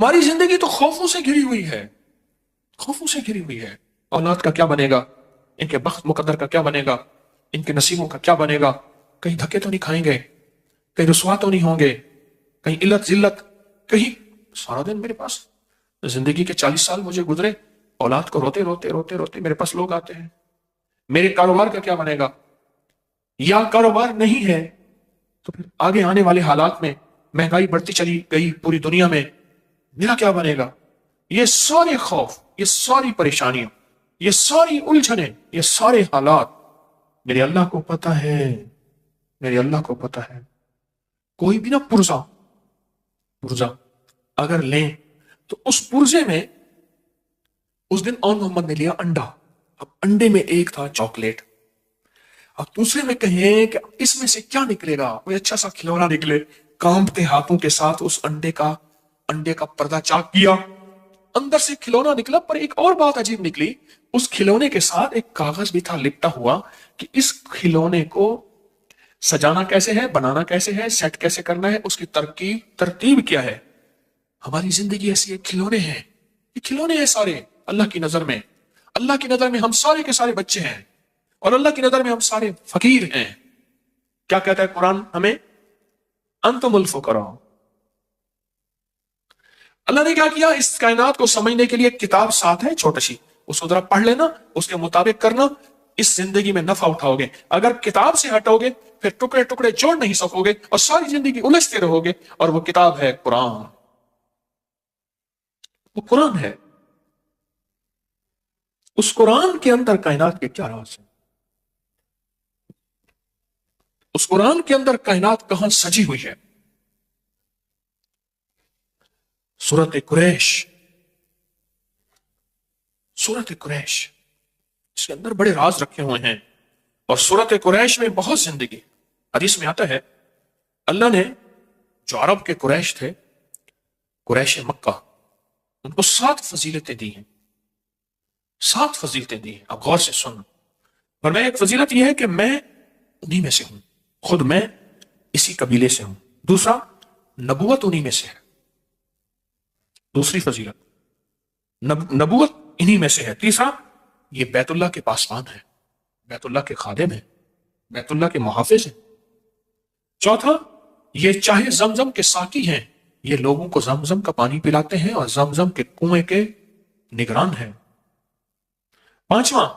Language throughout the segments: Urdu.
ہماری زندگی تو خوفوں سے گھری ہوئی ہے، خوفوں سے گھری ہوئی ہے۔ اولاد کا کیا بنے گا، ان کے بخت مقدر کا کیا بنے گا، ان کے نصیبوں کا کیا بنے گا، کہیں دھکے تو نہیں کھائیں گے، کہیں رسوا تو نہیں ہوں گے، کہیں علت ذلت، کہیں سارا دن میرے پاس زندگی کے 40 سال مجھے گزرے، اولاد کو روتے روتے روتے روتے میرے پاس لوگ آتے ہیں، میرے کاروبار کا کیا بنے گا، یا کاروبار نہیں ہے تو پھر آگے آنے والے حالات میں مہنگائی بڑھتی چلی گئی پوری دنیا میں، میرا کیا بنے گا۔ یہ سارے خوف، یہ ساری پریشانیاں، یہ ساری الجھنیں، یہ سارے حالات میرے اللہ کو پتہ ہے، میرے اللہ کو پتہ ہے۔ کوئی بھی نہ پرزہ اگر لیں تو اس پرزے میں اس دن آن محمد نے لیا انڈا، اب انڈے میں ایک تھا چاکلیٹ، اب دوسرے میں کہیں کہ اس میں سے کیا نکلے گا، کوئی اچھا سا کھلونا نکلے، کانپتے ہاتھوں کے ساتھ اس انڈے کا پردہ چاک کیا، اندر سے کھلونا نکلا، پر ایک اور بات عجیب نکلی، اس کھلونے کے ساتھ ایک کاغذ بھی تھا لپٹا ہوا کہ اس کھلونے کو سجانا کیسے ہے، بنانا کیسے ہے، سیٹ کیسے کرنا ہے، اس کی ترتیب کیا ہے۔ ہماری زندگی ایسی ہے، کھلونے ہیں، یہ کھلونے ہیں سارے اللہ کی نظر میں۔ اللہ کی نظر میں ہم سارے کے سارے بچے ہیں، اور اللہ کی نظر میں ہم سارے فقیر ہیں۔ کیا کہتا ہے قرآن ہمیں؟ انتم الفقراء۔ اللہ نے کیا کیا، اس کائنات کو سمجھنے کے لیے ایک کتاب ساتھ ہے چھوٹی سی، اس کو ذرا پڑھ لینا، اس کے مطابق کرنا، اس زندگی میں نفع اٹھاؤ گے۔ اگر کتاب سے ہٹو گے پھر ٹکڑے ٹکڑے جوڑ نہیں سکو گے اور ساری زندگی الجھتے رہو گے، اور وہ کتاب ہے قرآن، وہ قرآن ہے۔ اس قرآن کے اندر کائنات کے کیا راز ہیں، اس قرآن کے اندر کائنات کہاں سجی ہوئی ہے۔ سورۃ قریش، سورۃ قریش، اس کے اندر بڑے راز رکھے ہوئے ہیں، اور سورۃ قریش میں بہت زندگی۔ حدیث میں آتا ہے اللہ نے جو عرب کے قریش تھے، قریش مکہ، ان کو 7 فضیلتیں دی ہیں، 7 فضیلتیں دی ہیں۔ اب غور سے سن، فرمایا ایک فضیلت یہ ہے کہ میں انہی میں سے ہوں، خود میں اسی قبیلے سے ہوں۔ دوسرا، نبوت انہی میں سے ہے، دوسری فضیلت نبوت انہی میں سے ہے۔ تیسرا، یہ بیت اللہ کے پاسبان ہے، بیت اللہ کے خادم ہیں، بیت اللہ کے محافظ ہیں۔ چوتھا، یہ چاہے زمزم کے ساقی ہیں، یہ لوگوں کو زمزم کا پانی پلاتے ہیں اور زمزم کے کنویں کے نگران ہیں۔ پانچواں،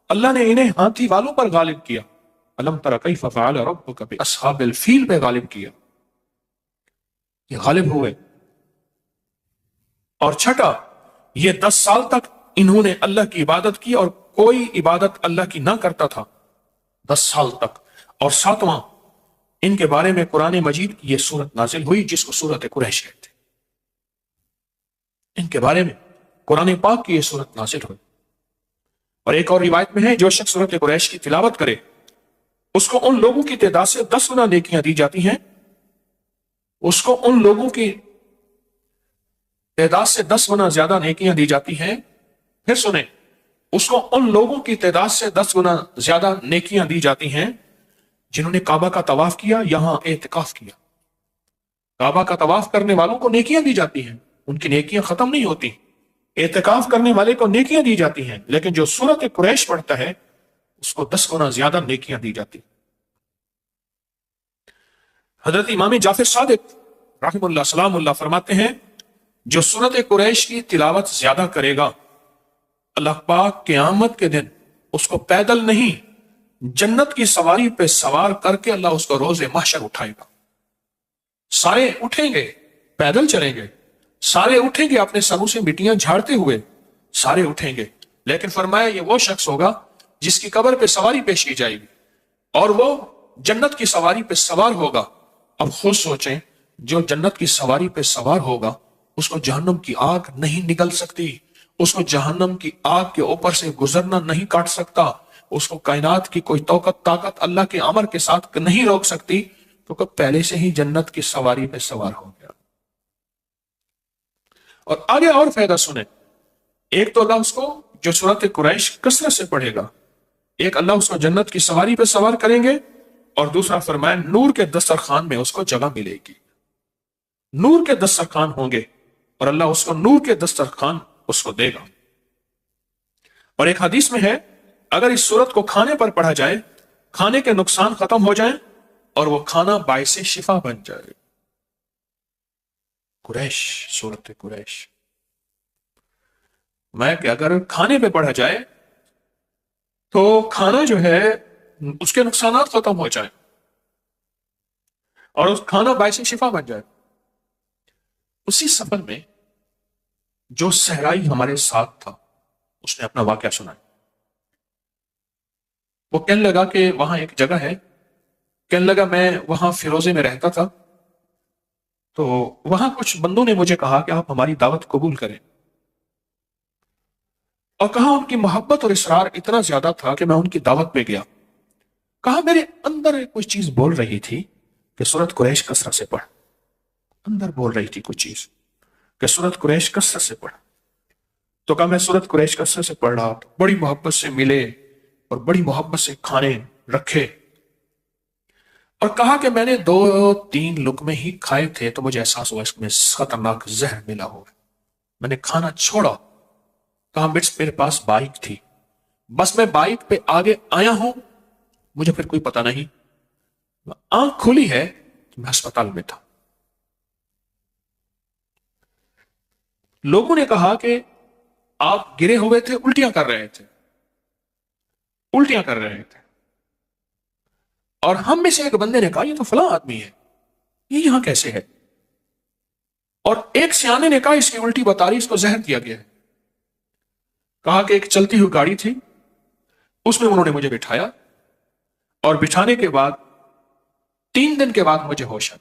اللہ نے انہیں ہاتھی والوں پر غالب کیا، الم تر کیف فعل ربک باصحاب الفیل پہ غالب کیا، یہ غالب ہوئے۔ اور چھٹا، یہ 10 سال تک انہوں نے اللہ کی عبادت کی اور کوئی عبادت اللہ کی نہ کرتا تھا، 10 سال تک۔ اور ساتواں، ان کے بارے میں قرآن مجید کی یہ سورت نازل ہوئی جس کو سورت قریش کہتے ہیں، ان کے بارے میں قرآن پاک کی یہ سورت نازل ہوئی۔ اور ایک اور روایت میں ہے جو شخص سورت قریش کی تلاوت کرے اس کو ان لوگوں کی تعداد سے 10 گنا نیکیاں دی جاتی ہیں، اس کو ان لوگوں کی تعداد سے 10 گنا زیادہ نیکیاں دی جاتی ہیں۔ پھر سنیں، اس کو ان لوگوں کی تعداد سے 10 گنا زیادہ نیکیاں دی جاتی ہیں جنہوں نے کعبہ کا طواف کیا، یہاں اعتکاف کیا۔ کعبہ کا طواف کرنے والوں کو نیکیاں دی جاتی ہیں، ان کی نیکیاں ختم نہیں ہوتی۔ اعتکاف کرنے والے کو نیکیاں دی جاتی ہیں، لیکن جو سورت قریش پڑھتا ہے اس کو 10 گنا زیادہ نیکیاں دی جاتی۔ حضرت امام جعفر صادق رحم اللہ سلام اللہ فرماتے ہیں جو سورت قریش کی تلاوت زیادہ کرے گا، اللہ پاک قیامت کے دن اس کو پیدل نہیں جنت کی سواری پہ سوار کر کے اللہ اس کو روز محشر اٹھائے گا۔ سارے اٹھیں گے، پیدل چلیں گے، سارے اٹھیں گے اپنے سروں سے مٹیاں جھاڑتے ہوئے، سارے اٹھیں گے، لیکن فرمایا یہ وہ شخص ہوگا جس کی قبر پہ سواری پیش کی جائے گی اور وہ جنت کی سواری پہ سوار ہوگا۔ اب خود سوچیں، جو جنت کی سواری پہ سوار ہوگا اس کو جہنم کی آگ نہیں نگل سکتی، اس کو جہنم کی آگ کے اوپر سے گزرنا نہیں کاٹ سکتا، اس کو کائنات کی کوئی طاقت اللہ کے امر کے ساتھ نہیں روک سکتی، تو کب پہلے سے ہی جنت کی سواری پہ سوار ہو گیا۔ اور آگے اور فائدہ سنیں، ایک تو اللہ اس کو جو سورت قریش کثرت سے پڑھے گا، ایک اللہ اس کو جنت کی سواری پہ سوار کریں گے، اور دوسرا فرمایا نور کے دسترخوان میں اس کو جگہ ملے گی، نور کے دسترخوان ہوں گے، اور اللہ اس کو نور کے دسترخوان اس کو دے گا۔ اور ایک حدیث میں ہے اگر اس سورت کو کھانے پر پڑھا جائے کھانے کے نقصان ختم ہو جائیں اور وہ کھانا باعث شفا بن جائے۔ قریش، سورت قریش میں کہ اگر کھانے پہ پڑھا جائے تو کھانا جو ہے اس کے نقصانات ختم ہو جائیں اور اس کھانا باعث شفا بن جائے۔ اسی سفر میں جو صحرائی ہمارے ساتھ تھا اس نے اپنا واقعہ سنایا۔ وہ کہنے لگا کہ وہاں ایک جگہ ہے، کہنے لگا میں وہاں فیروزے میں رہتا تھا، تو وہاں کچھ بندوں نے مجھے کہا کہ آپ ہماری دعوت قبول کریں، اور کہا ان کی محبت اور اصرار اتنا زیادہ تھا کہ میں ان کی دعوت پہ گیا۔ کہا میرے اندر کوئی چیز بول رہی تھی کہ سورت قریش کثرت سے پڑھ، اندر بول رہی تھی کچھ چیز کہ سورت قریش کثرت سے پڑھ۔ تو کہا میں سورت قریش کثرت سے پڑھ رہا، بڑی محبت سے ملے اور بڑی محبت سے کھانے رکھے، اور کہا کہ میں نے 2-3 لقمے ہی کھائے تھے تو مجھے احساس ہوا اس میں خطرناک زہر ملا ہوا ہے، میں نے کھانا چھوڑا۔ کہا میرے پاس بائک تھی، بس میں بائک پہ آگے آیا ہوں، مجھے پھر کوئی پتہ نہیں، آنکھ کھلی ہے میں ہسپتال میں تھا۔ لوگوں نے کہا کہ آپ گرے ہوئے تھے، الٹیاں کر رہے تھے، الٹیاں کر رہے تھے، اور ہم میں سے ایک بندے نے کہا یہ تو فلاں آدمی ہے، یہ یہاں کیسے ہے؟ اور ایک سیانے نے کہا اس کی الٹی بتا رہی، اس کو زہر دیا گیا ہے۔ کہا کہ ایک چلتی ہوئی گاڑی تھی، اس میں انہوں نے مجھے بٹھایا، اور بٹھانے کے بعد 3 دن کے بعد مجھے ہوش آیا،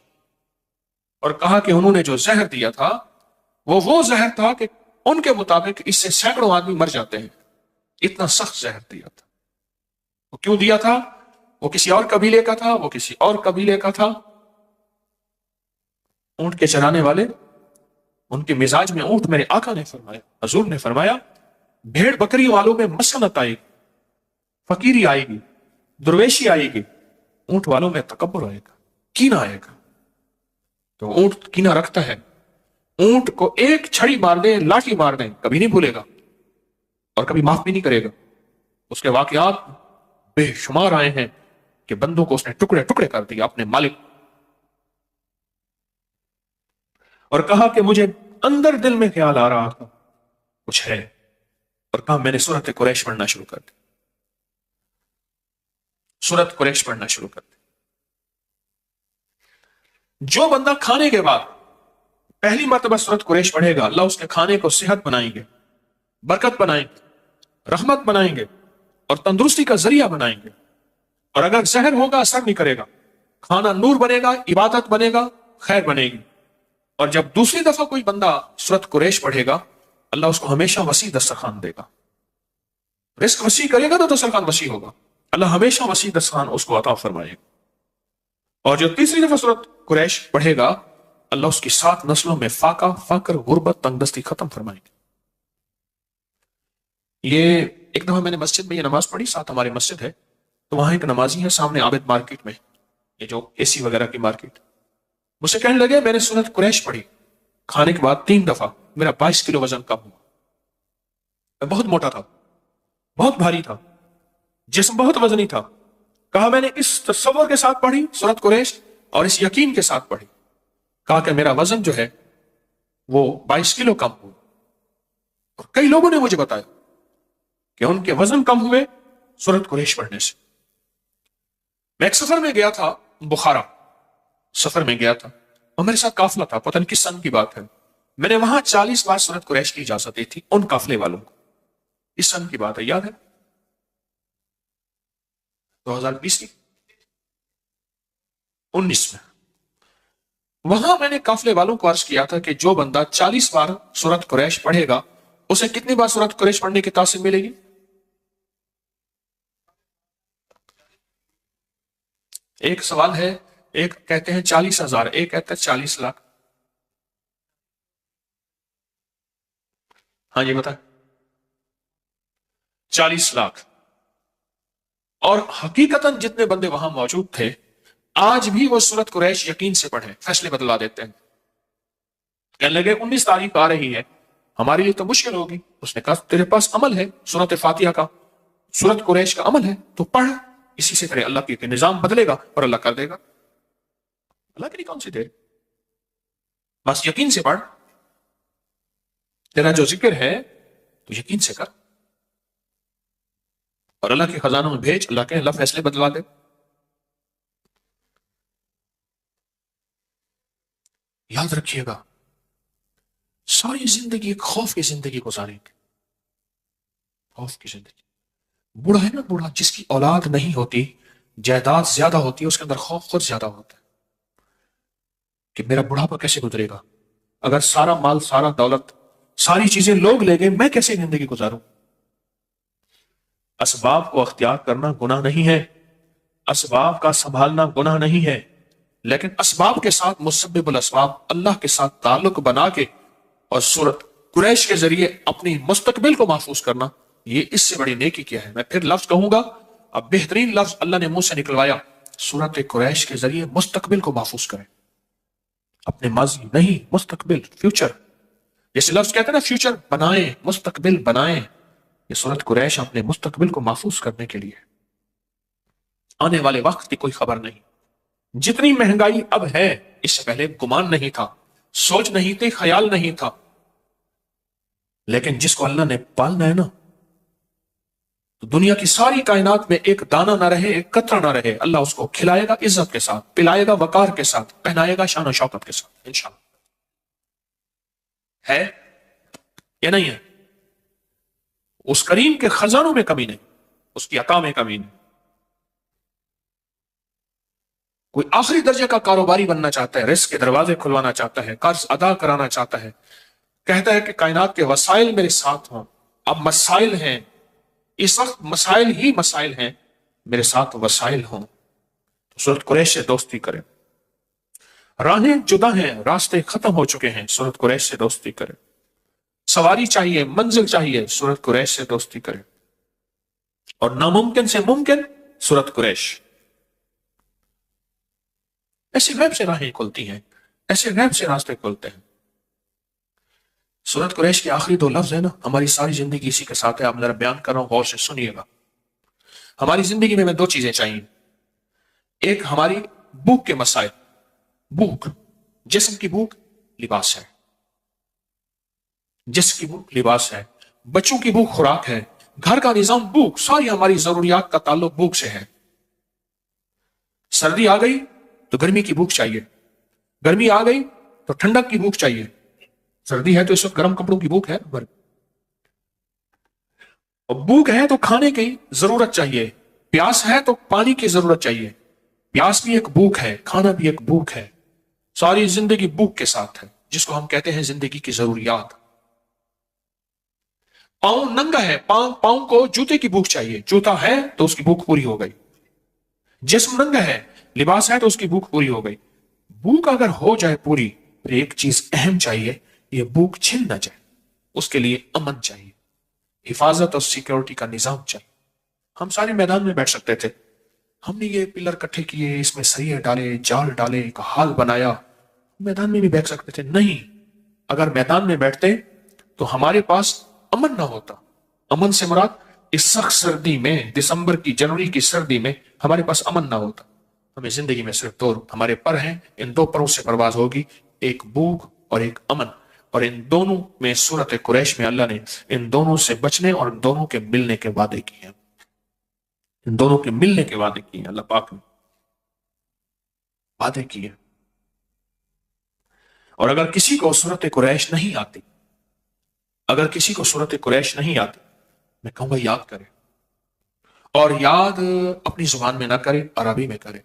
اور کہا کہ انہوں نے جو زہر دیا تھا وہ زہر تھا کہ ان کے مطابق اس سے سینکڑوں آدمی مر جاتے ہیں، اتنا سخت زہر دیا تھا۔ وہ کیوں دیا تھا؟ وہ کسی اور قبیلے کا تھا، وہ کسی اور قبیلے کا تھا۔ اونٹ کے چرانے والے، ان کے مزاج میں اونٹ، میرے آقا نے فرمایا، حضور نے فرمایا بھیڑ بکری والوں میں مسکنت آئے گی، فقیری آئے گی، درویشی آئے گی، اونٹ والوں میں تکبر آئے گا، کینہ آئے گا۔ تو اونٹ کینہ رکھتا ہے، اونٹ کو ایک چھڑی مار دیں، لاٹھی مار دیں، کبھی نہیں بھولے گا اور کبھی معاف بھی نہیں کرے گا۔ اس کے واقعات بے شمار آئے ہیں کہ بندوں کو اس نے ٹکڑے ٹکڑے کر دیا اپنے مالک، اور کہا کہ مجھے اندر دل میں خیال آ رہا تھا کچھ ہے، اور کہا میں نے سورت قریش پڑھنا شروع کر دی، سورت قریش پڑھنا شروع کر دی۔ جو بندہ کھانے کے بعد پہلی مرتبہ سورت قریش پڑھے گا، اللہ اس کے کھانے کو صحت بنائیں گے، برکت بنائیں گے، رحمت بنائیں گے، اور تندرستی کا ذریعہ بنائیں گے۔ اور اگر زہر ہوگا اثر نہیں کرے گا، کھانا نور بنے گا، عبادت بنے گا، خیر بنے گی۔ اور جب دوسری دفعہ کوئی بندہ سورت قریش پڑھے گا، اللہ اس کو ہمیشہ وسیع دسترخوان دے گا، رزق وسیع کرے گا تو دسترخوان وسیع ہوگا، اللہ ہمیشہ وسیع دسترخوان اس کو عطا فرمائے گا۔ اور جو تیسری دفعہ سورت قریش پڑھے گا، اللہ اس کی 7 نسلوں میں فاقہ، فقر، غربت، تنگدستی ختم فرمائے گا۔ یہ ایک دفعہ میں نے مسجد میں یہ نماز پڑھی، ساتھ ہماری مسجد ہے، تو وہاں ایک نمازی ہے سامنے عابد مارکیٹ میں، یہ جو اے سی وغیرہ کی مارکیٹ، مجھ سے کہنے لگے میں نے سورت قریش پڑھی کھانے کے بعد 3 دفعہ، میرا 22 کلو وزن کم ہوا، میں بہت موٹا تھا، بہت بھاری تھا، جسم بہت وزنی تھا۔ کہا میں نے اس تصور کے ساتھ پڑھی سورت قریش اور اس یقین کے ساتھ پڑھی، کہا کہ میرا وزن جو ہے وہ 22 کلو کم ہوا۔ اور کئی لوگوں نے مجھے بتایا کہ ان کے وزن کم ہوئے سورت قریش پڑھنے سے۔ میں ایک سفر میں گیا تھا، بخارا سفر میں گیا تھا، اور میرے ساتھ قافلہ تھا، پتہ نہیں کس سن کی بات ہے، میں نے وہاں 40 بار سورت قریش کی اجازت دی تھی ان قافلے والوں کو، اس سن کی بات ہے، یاد ہے 2020 کی 19 میں۔ وہاں میں نے قافلے والوں کو عرض کیا تھا کہ جو بندہ 40 بار سورت قریش پڑھے گا اسے کتنی بار سورت قریش پڑھنے کی تاثیر ملے گی؟ ایک سوال ہے، ایک کہتے ہیں 40,000، ایک کہتے ہیں 40 لاکھ۔ ہاں جی بتائیں، 40 لاکھ۔ اور حقیقتاً جتنے بندے وہاں موجود تھے آج بھی وہ سورت قریش یقین سے پڑھیں، فیصلے بدلا دیتے ہیں۔ کہنے لگے 19 تاریخ آ رہی ہے، ہمارے لیے تو مشکل ہوگی۔ اس نے کہا تیرے پاس عمل ہے، سورت فاتحہ کا، سورت قریش کا عمل ہے، تو پڑھ، اسی سے تیرے اللہ کے نظام بدلے گا اور اللہ کر دے گا۔ اللہ کے لیے کون سی دیر، بس یقین سے پڑھ، تیرا جو ذکر ہے تو یقین سے کر، اور اللہ کے خزانوں میں بھیج، اللہ کے اللہ فیصلے بدلوا دے۔ یاد رکھیے گا، ساری زندگی ایک خوف کی زندگی گزاریں گے، خوف کی زندگی۔ بوڑھا ہے نا، بوڑھا جس کی اولاد نہیں ہوتی، جائیداد زیادہ ہوتی ہے، اس کے اندر خوف خود زیادہ ہوتا ہے کہ میرا بڑھاپا کیسے گزرے گا، اگر سارا مال، سارا دولت، ساری چیزیں لوگ لے گئے، میں کیسے زندگی گزاروں۔ اسباب کو اختیار کرنا گناہ نہیں ہے، اسباب کا سنبھالنا گناہ نہیں ہے، لیکن اسباب کے ساتھ مسبب الاسباب، اللہ کے ساتھ تعلق بنا کے اور سورت قریش کے ذریعے اپنی مستقبل کو محفوظ کرنا، یہ اس سے بڑی نیکی کیا ہے۔ میں پھر لفظ کہوں گا، اب بہترین لفظ اللہ نے منہ سے نکلوایا، سورت قریش کے ذریعے مستقبل کو محفوظ کریں، اپنے ماضی نہیں، مستقبل، فیوچر، جیسے لفظ کہتے ہیں نا فیوچر بنائیں، مستقبل بنائیں، یہ سورت قریش اپنے مستقبل کو محفوظ کرنے کے لیے، آنے والے وقت کی کوئی خبر نہیں۔ جتنی مہنگائی اب ہے، اس سے پہلے گمان نہیں تھا، سوچ نہیں تھی، خیال نہیں تھا، لیکن جس کو اللہ نے پالنا ہے نا، تو دنیا کی ساری کائنات میں ایک دانہ نہ رہے، ایک قطرہ نہ رہے، اللہ اس کو کھلائے گا عزت کے ساتھ، پلائے گا وقار کے ساتھ، پہنائے گا شان و شوکت کے ساتھ، انشاءاللہ۔ ہے یا نہیں ہے؟ اس کریم کے خزانوں میں کمی نہیں، اس کی عطا میں کمی نہیں۔ کوئی آخری درجے کا کاروباری بننا چاہتا ہے، رزق کے دروازے کھلوانا چاہتا ہے، قرض ادا کرانا چاہتا ہے، کہتا ہے کہ کائنات کے وسائل میرے ساتھ ہوں، اب مسائل ہیں، اس وقت مسائل ہی مسائل ہیں، میرے ساتھ وسائل ہوں، تو سورت قریش سے دوستی کریں۔ راہیں جدا ہیں، راستے ختم ہو چکے ہیں، سورت قریش سے دوستی کریں۔ سواری چاہیے، منزل چاہیے، سورت قریش سے دوستی کریں۔ اور ناممکن سے ممکن، سورت قریش۔ ایسے غیب سے راہیں کھلتی ہیں، ایسے غیب سے راستے کھلتے ہیں۔ سورت قریش کے آخری 2 لفظ ہیں نا، ہماری ساری زندگی اسی کے ساتھ ہے، آپ ذرا بیان کر رہا ہوں، غور سے سنیے گا۔ ہماری زندگی میں 2 چیزیں چاہیے، ایک ہماری بھوک کے مسائل، بھوک، جسم کی بھوک، لباس ہے، جسم کی بھوک لباس ہے، بچوں کی بھوک خوراک ہے، گھر کا نظام بھوک، ساری ہماری ضروریات کا تعلق بھوک سے ہے۔ سردی آ گئی تو گرمی کی بھوک چاہیے، گرمی آ گئی تو ٹھنڈک کی بھوک چاہیے، سردی ہے تو اس وقت گرم کپڑوں کی بھوک ہے، اور بھوک ہے تو کھانے کی ضرورت چاہیے، پیاس ہے تو پانی کی ضرورت چاہیے، پیاس بھی ایک بھوک ہے، کھانا بھی ایک بھوک ہے، ساری زندگی بھوک کے ساتھ ہے، جس کو ہم کہتے ہیں زندگی کی ضروریات۔ پاؤں ننگا ہے، پاؤں کو جوتے کی بھوک چاہیے، جوتا ہے تو اس کی بھوک پوری ہو گئی۔ جسم ننگا ہے، لباس ہے تو اس کی بھوک پوری ہو گئی۔ بھوک اگر ہو جائے پوری، پھر ایک چیز اہم چاہیے، یہ بھوک چھن نہ جائے، اس کے لیے امن چاہیے، حفاظت اور سیکیورٹی کا نظام چاہیے۔ ہم سارے میدان میں بیٹھ سکتے تھے، ہم نے یہ پلر کٹھے کیے، اس میں سریے ڈالے، جال ڈالے، ایک حال بنایا، میدان میں بھی بیٹھ سکتے تھے، نہیں، اگر میدان میں بیٹھتے تو ہمارے پاس امن نہ ہوتا۔ امن سے مراد اس سخت سردی میں، دسمبر کی، جنوری کی سردی میں ہمارے پاس امن نہ ہوتا۔ ہمیں زندگی میں صرف 2 ہمارے پر ہیں، ان 2 پروں سے پرواز ہوگی، ایک بھوک اور ایک امن، اور ان دونوں میں سورت قریش میں اللہ نے ان دونوں سے بچنے اور ان دونوں کے ملنے کے وعدے کیے ہیں، ان دونوں کے ملنے کے وعدے کیے ہیں، اللہ پاک نے وعدے کیے۔ اور اگر کسی کو سورت قریش نہیں آتی، اگر کسی کو سورت قریش نہیں آتی، میں کہوں گا یاد کرے، اور یاد اپنی زبان میں نہ کرے، عربی میں کرے،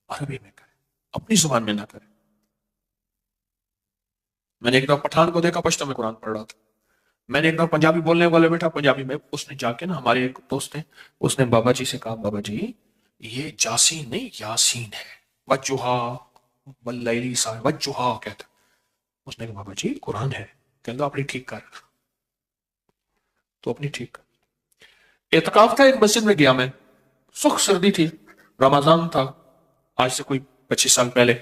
عربی میں کرے، اپنی زبان میں نہ کرے۔ میں نے ایک دفعہ پٹھان کو دیکھا پشتو میں قرآن پڑھ رہا تھا، میں نے ایک دفعہ پنجابی بولنے والے بیٹھا پنجابی میں، اس نے جا کے نا، ہمارے ایک دوست ہیں، اس نے بابا جی سے کہا، بابا جی یہ جاسین نہیں یاسین ہے، وجہا واللیلی سا وجہا کہتا، اس نے کہا بابا جی قرآن ہے، کہتا اپنی ٹھیک کر، تو اپنی ٹھیک کر۔ اعتکاف تھا، ایک مسجد میں گیا میں، سخت سردی تھی، رمضان تھا، آج سے کوئی 25 سال پہلے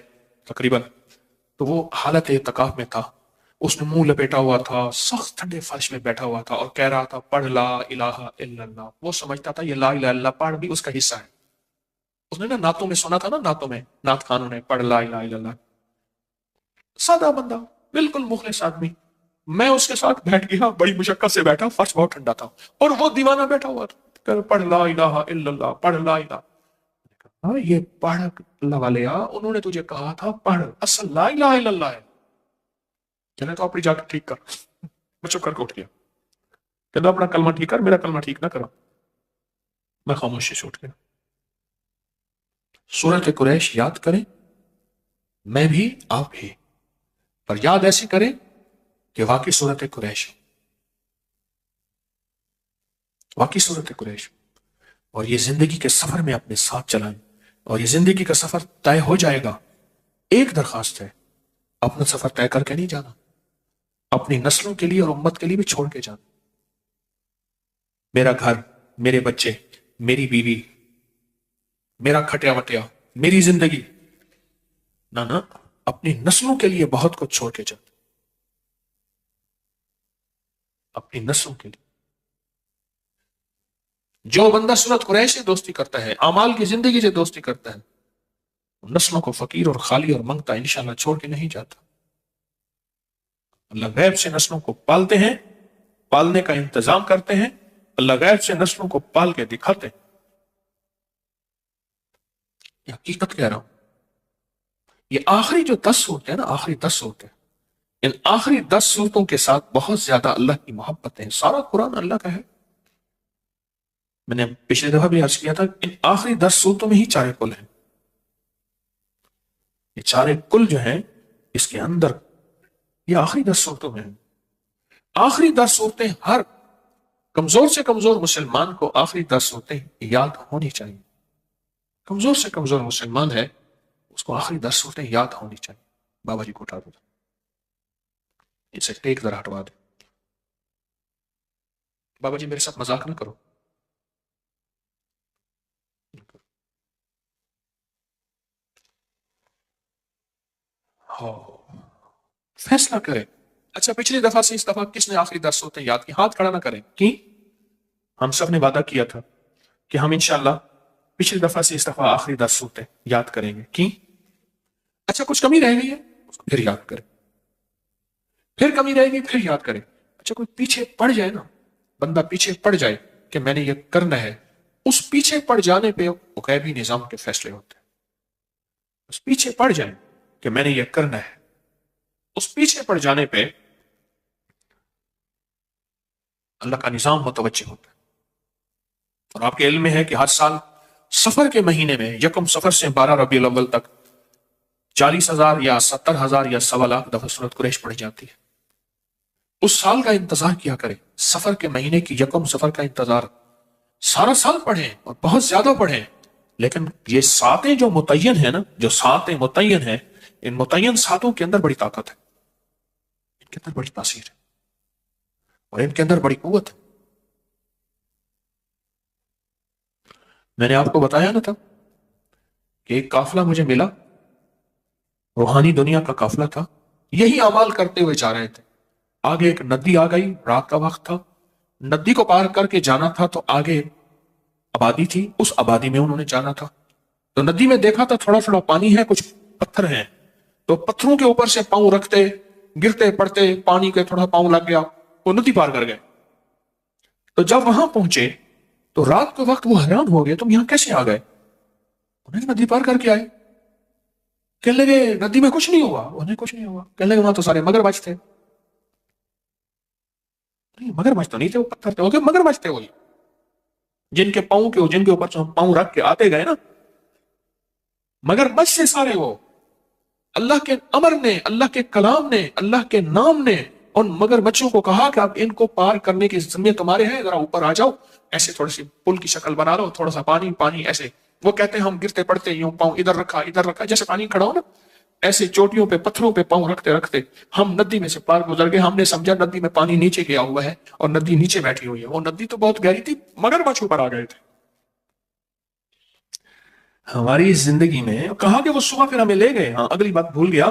تقریباً، تو وہ حالت اعتکاف میں تھا، اس نے منہ لپیٹا ہوا تھا، سخت ٹھنڈے فرش میں بیٹھا ہوا تھا اور کہہ رہا تھا پڑھ لا الہ الا اللہ۔ وہ سمجھتا تھا یہ لا الہ الا اللہ پڑھ بھی اس کا حصہ ہے۔ اس نے نا نعتوں میں سنا تھا، نا نعتوں میں نعت خانوں نے پڑھ لا الہ الا اللہ، سادہ بندہ بالکل مخلص آدمی۔ میں اس کے ساتھ بیٹھ گیا، بڑی مشقت سے بیٹھا، فرش بہت ٹھنڈا تھا اور وہ دیوانہ بیٹھا ہوا تھا، پڑھ لا الہ الا اللہ، پڑھ لا الہ۔ ہاں یہ پڑھ اللہ والے انہوں نے تجھے کہا تھا پڑھ، اصل لا الہ الا اللہ ہے۔ چلے تو اپنی جا کے ٹھیک کر۔ میں چپ کر کے اٹھ گیا، کہتا اپنا کلمہ ٹھیک کر، میرا کلمہ ٹھیک نہ کرا۔ میں خاموشی سے اٹھ گیا۔ سورۃ قریش یاد کریں، میں بھی آپ بھی، پر یاد ایسی کریں کہ واقعی سورۃ قریش، واقعی سورۃ قریش، اور یہ زندگی کے سفر میں اپنے ساتھ چلائیں، اور یہ زندگی کا سفر طے ہو جائے گا۔ ایک درخواست ہے، اپنا سفر طے کر کے نہیں جانا، اپنی نسلوں کے لیے اور امت کے لیے بھی چھوڑ کے جانا۔ میرا گھر، میرے بچے، میری بیوی، میرا کھٹیا وٹیا، میری زندگی، نہ اپنی نسلوں کے لیے بہت کچھ چھوڑ کے جانا، اپنی نسلوں کے لیے۔ جو بندہ سورۃ قریش سے دوستی کرتا ہے، اعمال کی زندگی سے دوستی کرتا ہے، نسلوں کو فقیر اور خالی اور منگتا انشاءاللہ چھوڑ کے نہیں جاتا۔ اللہ غیب سے نسلوں کو پالتے ہیں، پالنے کا انتظام کرتے ہیں، اللہ غیب سے نسلوں کو پال کے دکھاتے ہیں۔ یہ حقیقت کہہ رہا ہوں۔ یہ آخری جو 10 صورتیں ہیں نا، آخری 10 صورتیں، ان آخری 10 صورتوں کے ساتھ بہت زیادہ اللہ کی محبت ہے۔ سارا قرآن اللہ کا ہے۔ میں نے پچھلے دفعہ بھی عرض کیا تھا، ان آخری 10 صورتوں میں ہی چارے کل ہیں۔ یہ چارے کل جو ہیں اس کے اندر، یہ آخری 10 صورتوں میں ہیں۔ آخری 10 صورتیں ہر کمزور سے کمزور مسلمان کو آخری 10 صورتیں یاد ہونی چاہیے۔ کمزور سے کمزور مسلمان ہے، اس کو آخری 10 صورتیں یاد ہونی چاہیے۔ بابا جی کو اٹھا دو، اسے ٹیک ذرا ہٹوا دے۔ بابا جی میرے ساتھ مذاق نہ کرو۔ فیصلہ کرے۔ اچھا پچھلی دفعہ سے اس دفعہ کس نے آخری 10 صورتیں یاد کی؟ ہاتھ کھڑا نہ کریں۔ کی ہم سب نے وعدہ کیا تھا کہ ہم انشاءاللہ پچھلی دفعہ سے اس دفعہ آخری 10 صورتیں یاد کریں گے۔ کی اچھا کچھ کمی رہ گئی ہے اس کو پھر یاد کریں، پھر کمی رہے گی پھر یاد کریں۔ اچھا کوئی پیچھے پڑ جائے نا، بندہ پیچھے پڑ جائے کہ میں نے یہ کرنا ہے، اس پیچھے پڑ جانے پہ غیبی نظام کے فیصلے ہوتے ہیں۔ اس پیچھے پڑ جائے کہ میں نے یہ کرنا ہے، اس پیچھے پڑ جانے پہ اللہ کا نظام متوجہ ہوتا ہے۔ اور آپ کے علم میں ہے کہ ہر سال سفر کے مہینے میں، یکم سفر سے 12 ربیع الاول تک 40,000 یا 70,000 یا 1.25 دفعہ سورۃ قریش پڑھی جاتی ہے۔ اس سال کا انتظار کیا کریں، سفر کے مہینے کی یکم سفر کا انتظار سارا سال پڑھیں اور بہت زیادہ پڑھیں، لیکن یہ ساتیں جو متعین ہیں نا، جو ساتیں متعین ہیں، ان متعین ساتوں کے اندر بڑی طاقت ہے، ان کے اندر بڑی تاثیر ہے اور ان کے اندر بڑی قوت ہے۔ میں نے آپ کو بتایا نہ تھا کہ ایک قافلہ مجھے ملا، روحانی دنیا کا قافلہ تھا، یہی اعمال کرتے ہوئے جا رہے تھے۔ آگے ایک ندی آ گئی، رات کا وقت تھا، ندی کو پار کر کے جانا تھا، تو آگے آبادی تھی، اس آبادی میں انہوں نے جانا تھا۔ تو ندی میں دیکھا تھا تھوڑا تھوڑا پانی ہے، کچھ پتھر ہیں، تو پتھروں کے اوپر سے پاؤں رکھتے، گرتے پڑتے، پانی کے تھوڑا پاؤں لگ گیا، وہ ندی پار کر گئے۔ تو جب وہاں پہنچے تو رات کے وقت وہ حیران ہو گئے، تم یہاں کیسے آ گئے؟ انہیں ندی پار کر کے آئے۔ کہنے لگے ندی میں کچھ نہیں ہوا، انہیں کچھ نہیں ہوا۔ کہنے لگے وہاں تو سارے مگرمچھ تھے۔ مگرمچھ تو نہیں تھے، وہ پتھر تھے، وہ مگرمچھ تھے، وہی جن کے پاؤں کے، جن کے اوپر سے ہم پاؤں رکھ کے آتے گئے نا، مگرمچھ سے سارے وہ۔ اللہ کے امر نے، اللہ کے کلام نے، اللہ کے نام نے ان مگرمچھوں کو کہا کہ اب ان کو پار کرنے کی ذمہ تمہارے ہیں، ذرا اوپر آ جاؤ، ایسے تھوڑی سی پل کی شکل بنا لو، تھوڑا سا پانی پانی ایسے۔ وہ کہتے ہیں ہم گرتے پڑتے یوں پاؤں ادھر رکھا، جیسے پانی کھڑا ہو نا، ایسے چوٹیوں پہ پتھروں پہ پاؤں رکھتے رکھتے ہم ندی میں سے پار گزر گئے۔ ہم نے سمجھا ندی میں پانی نیچے گیا ہوا ہے اور ندی نیچے بیٹھی ہوئی ہے، وہ ندی تو بہت گہری تھی، مگرمچھ اوپر آ گئے تھے۔ ہماری زندگی میں کہا کہ وہ صبح پھر ہمیں لے گئے، ہاں اگلی بات بھول گیا،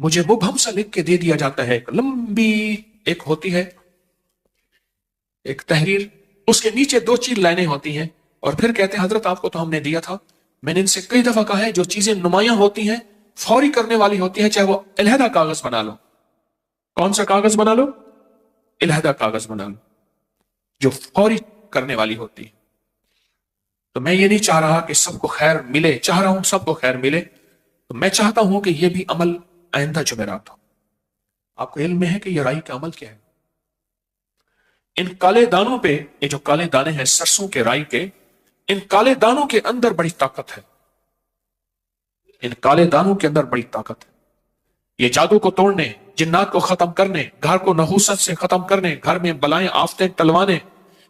مجھے مبہم سا لکھ کے دے دیا جاتا ہے، ایک لمبی ایک ہوتی ہے ایک تحریر، اس کے نیچے 2 لائنیں ہوتی ہیں، اور پھر کہتے ہیں حضرت آپ کو تو ہم نے دیا تھا، میں نے ان سے کئی دفعہ کہا ہے جو چیزیں نمایاں ہوتی ہیں فوری کرنے والی ہوتی ہیں، چاہے وہ علیحدہ کاغذ بنا لو۔ کون سا کاغذ بنا لو؟ علیحدہ کاغذ بنا لو، جو فوری کرنے والی ہوتی ہے۔ تو میں یہ نہیں چاہ رہا کہ سب کو خیر ملے، چاہ رہا ہوں سب کو خیر ملے، تو میں چاہتا ہوں کہ یہ بھی عمل آئندہ جمعرات ہو۔ آپ کو علم میں ہے کہ یہ رائی کا عمل کیا ہے؟ ان کالے دانوں پہ، یہ جو کالے دانے ہیں سرسوں کے، رائی کے، ان کالے دانوں کے اندر بڑی طاقت ہے، ان کالے دانوں کے اندر بڑی طاقت ہے۔ یہ جادو کو توڑنے، جنات کو ختم کرنے، گھر کو نحوست سے ختم کرنے، گھر میں بلائیں آفتیں ٹلوانے،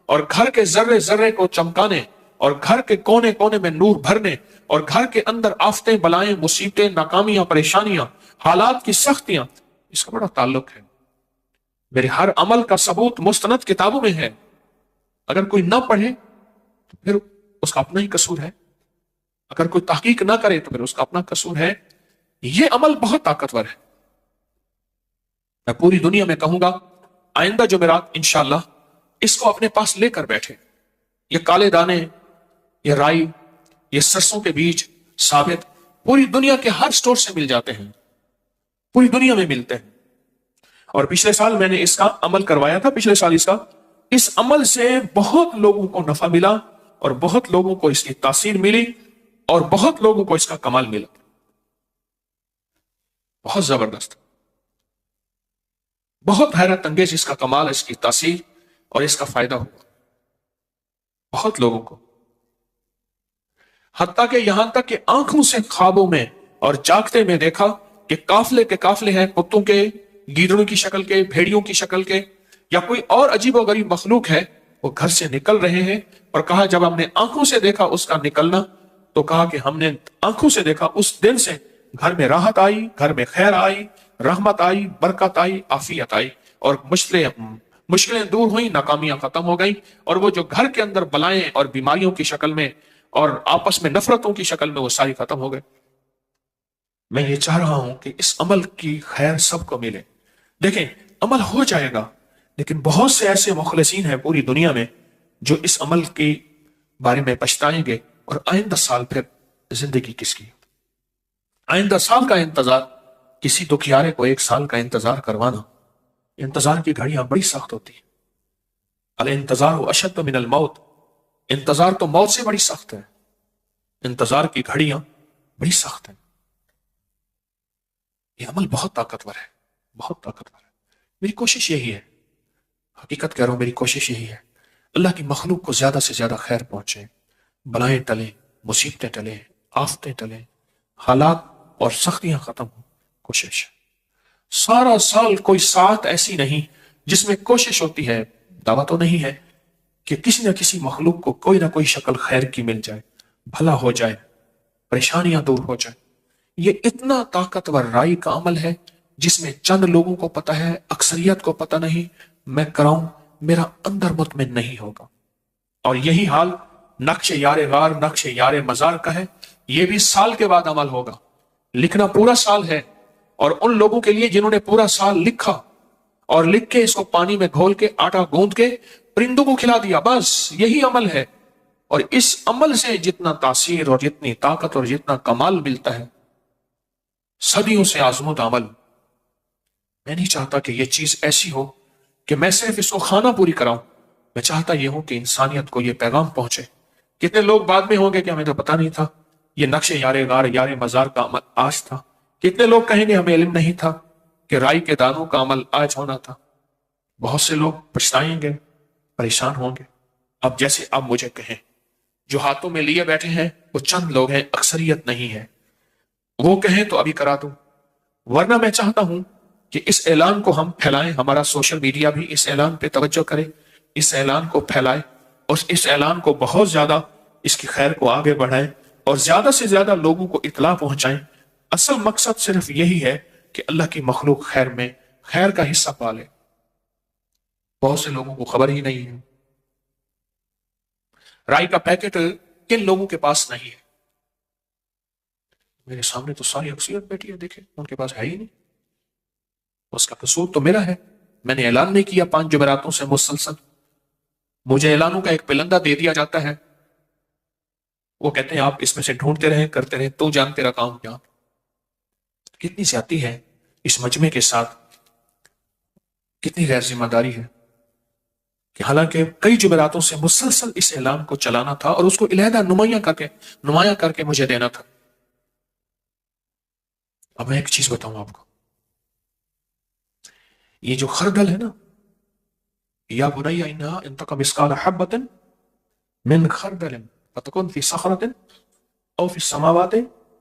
اور گھر کے ذرے ذرے کو چمکانے، اور گھر کے کونے کونے میں نور بھرنے، اور گھر کے اندر آفتیں، بلائیں، مصیبتیں، ناکامیاں، پریشانیاں، حالات کی سختیاں، اس کا بڑا تعلق ہے۔ میرے ہر عمل کا ثبوت مستند کتابوں میں ہے، اگر کوئی نہ پڑھے تو پھر اس کا اپنا ہی قصور ہے، اگر کوئی تحقیق نہ کرے تو پھر اس کا اپنا قصور ہے۔ یہ عمل بہت طاقتور ہے، میں پوری دنیا میں کہوں گا آئندہ جمعرات انشاءاللہ اس کو اپنے پاس لے کر بیٹھے۔ یہ کالے دانے، یہ رائی، یہ سرسوں کے بیج ثابت پوری دنیا کے ہر سٹور سے مل جاتے ہیں، پوری دنیا میں ملتے ہیں۔ اور پچھلے سال میں نے اس کا عمل کروایا تھا، پچھلے سال اس عمل سے بہت لوگوں کو نفع ملا، اور بہت لوگوں کو اس کی تاثیر ملی، اور بہت لوگوں کو اس کا کمال ملا، بہت زبردست، بہت حیرت انگیز اس کا کمال، اس کی تاثیر اور اس کا فائدہ ہوا بہت لوگوں کو، حتیٰ کہ یہاں تک کہ آنکھوں سے خوابوں میں اور جاگتے میں دیکھا کہ قافلے کے قافلے ہیں، کتوں کے، گیدڑوں کی شکل کے، بھیڑیوں کی شکل کے، یا کوئی اور عجیب و غریب مخلوق ہے، وہ گھر سے نکل رہے ہیں، اور کہا جب ہم نے آنکھوں سے دیکھا اس کا نکلنا، تو کہا کہ ہم نے آنکھوں سے دیکھا، اس دن سے گھر میں راحت آئی، گھر میں خیر آئی، رحمت آئی، برکت آئی، عافیت آئی، اور مشکلیں دور ہوئیں، ناکامیاں ختم ہو گئیں، اور وہ جو گھر کے اندر بلائیں اور بیماریوں کی شکل میں اور آپس میں نفرتوں کی شکل میں وہ ساری ختم ہو گئے۔ میں یہ چاہ رہا ہوں کہ اس عمل کی خیر سب کو ملے۔ دیکھیں عمل ہو جائے گا، لیکن بہت سے ایسے مخلصین ہیں پوری دنیا میں جو اس عمل کے بارے میں پچھتائیں گے، اور آئندہ سال پھر زندگی کس کی؟ آئندہ سال کا انتظار، کسی دکھیارے کو 1 سال کا انتظار کروانا، انتظار کی گھڑیاں بڑی سخت ہوتی ہیں۔ الانتظار اشد من الموت، انتظار تو موت سے بڑی سخت ہے، انتظار کی گھڑیاں بڑی سخت ہیں۔ یہ عمل بہت طاقتور ہے، بہت طاقتور ہے۔ میری کوشش یہی ہے، حقیقت کہہ رہا ہوں، میری کوشش یہی ہے اللہ کی مخلوق کو زیادہ سے زیادہ خیر پہنچے، بلائیں ٹلیں، مصیبتیں ٹلیں، آفتیں ٹلیں، حالات اور سختیاں ختم ہوں۔ کوشش سارا سال کوئی ساعت ایسی نہیں جس میں کوشش ہوتی ہے، دعویٰ تو نہیں ہے کہ کسی نہ کسی مخلوق کو کوئی نہ کوئی شکل خیر کی مل جائے، بھلا ہو جائے، پریشانیاں دور ہو جائے۔ یہ اتنا طاقتور رائی کا عمل ہے جس میں چند لوگوں کو پتہ ہے، اکثریت کو پتہ نہیں۔ میں کراؤں، میرا اندر مطمئن نہیں ہوگا۔ اور یہی حال نقش یار غار، نقش یار مزار کا ہے، یہ بھی سال کے بعد عمل ہوگا۔ لکھنا پورا سال ہے، اور ان لوگوں کے لیے جنہوں نے پورا سال لکھا اور لکھ کے اس کو پانی میں گھول کے آٹا گوندھ کے پرندوں کو کھلا دیا، بس یہی عمل ہے۔ اور اس عمل سے جتنا تاثیر اور جتنی طاقت اور جتنا کمال ملتا ہے، صدیوں سے آزمود عمل۔ میں نہیں چاہتا کہ یہ چیز ایسی ہو کہ میں صرف اس کو خانہ پوری کراؤں، میں چاہتا یہ ہوں کہ انسانیت کو یہ پیغام پہنچے۔ کتنے لوگ بعد میں ہوں گے کہ ہمیں تو پتہ نہیں تھا یہ نقش یار غار، یار مزار کا عمل آج تھا۔ کتنے لوگ کہیں گے ہمیں علم نہیں تھا کہ رائی کے دانوں کا عمل آج ہونا تھا۔ بہت سے لوگ پچھتائیں گے، پریشان ہوں گے۔ اب جیسے اب مجھے کہیں، جو ہاتھوں میں لیے بیٹھے ہیں وہ چند لوگ ہیں، اکثریت نہیں ہے، وہ کہیں تو ابھی کرا دوں، ورنہ میں چاہتا ہوں کہ اس اعلان کو ہم پھیلائیں، ہمارا سوشل میڈیا بھی اس اعلان پہ توجہ کرے، اس اعلان کو پھیلائے، اور اس اعلان کو بہت زیادہ، اس کی خیر کو آگے بڑھائیں، اور زیادہ سے زیادہ لوگوں کو اطلاع پہنچائیں۔ اصل مقصد صرف یہی ہے کہ اللہ کی مخلوق خیر میں خیر کا حصہ پالے۔ بہت سے لوگوں کو خبر ہی نہیں ہے۔ رائی کا پیکٹ کن لوگوں کے پاس نہیں ہے؟ میرے سامنے تو ساری اکثریت بیٹھی ہے، دیکھیں ان کے پاس ہے ہی نہیں۔ اس کا قصور تو میرا ہے، میں نے اعلان نہیں کیا 5 جمعراتوں سے مسلسل، مجھے اعلانوں کا ایک پلندہ دے دیا جاتا ہے، وہ کہتے ہیں آپ اس میں سے ڈھونڈتے رہیں کرتے رہیں، تو جان تیرا کام کیا۔ کتنی زیادتی ہے اس مجمع کے ساتھ، کتنی غیر ذمہ داری ہے کہ حالانکہ کئی جمعراتوں سے مسلسل اس اعلان کو چلانا تھا اور اس کو علیحدہ نمایاں کر کے مجھے دینا تھا۔ اب میں ایک چیز بتاؤں آپ کو، یہ جو خردل ہے نا، یا بنی انہا ان تک مثقال حبۃ من خردل فتکن فی صخرۃ او فی السماوات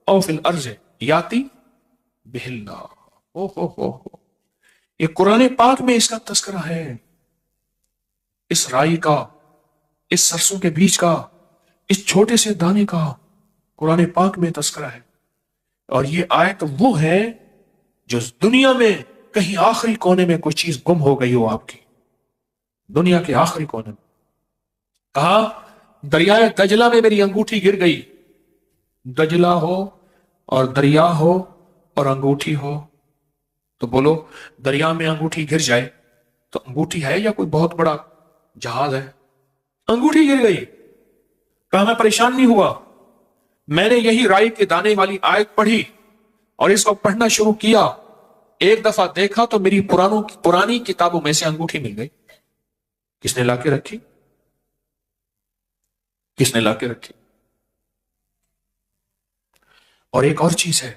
او فی الارض یاتی بہ اللہ۔ او یہ قرآن پاک میں اس کا تذکرہ ہے، اس رائی کا، اس سرسوں کے بیج کا، اس چھوٹے سے دانے کا قرآن پاک میں تذکرہ ہے۔ اور یہ آیت وہ ہے جو دنیا میں کہیں آخری کونے میں کوئی چیز گم ہو گئی ہو آپ کی، دنیا کے آخری کونے میں، کہا دریائے دجلہ میں میری انگوٹھی گر گئی، دجلہ ہو اور دریا ہو اور انگوٹھی ہو، تو بولو دریا میں انگوٹھی گر جائے تو انگوٹھی ہے یا کوئی بہت بڑا جہاز ہے؟ انگوٹھی گر گئی، کہا میں پریشان نہیں ہوا، میں نے یہی رائی کے دانے والی آیت پڑھی اور اس کو پڑھنا شروع کیا، ایک دفعہ دیکھا تو میری پرانی کتابوں میں سے انگوٹھی مل گئی۔ کس نے لا کے رکھی؟ کس نے لا کے رکھی؟ اور ایک اور چیز ہے،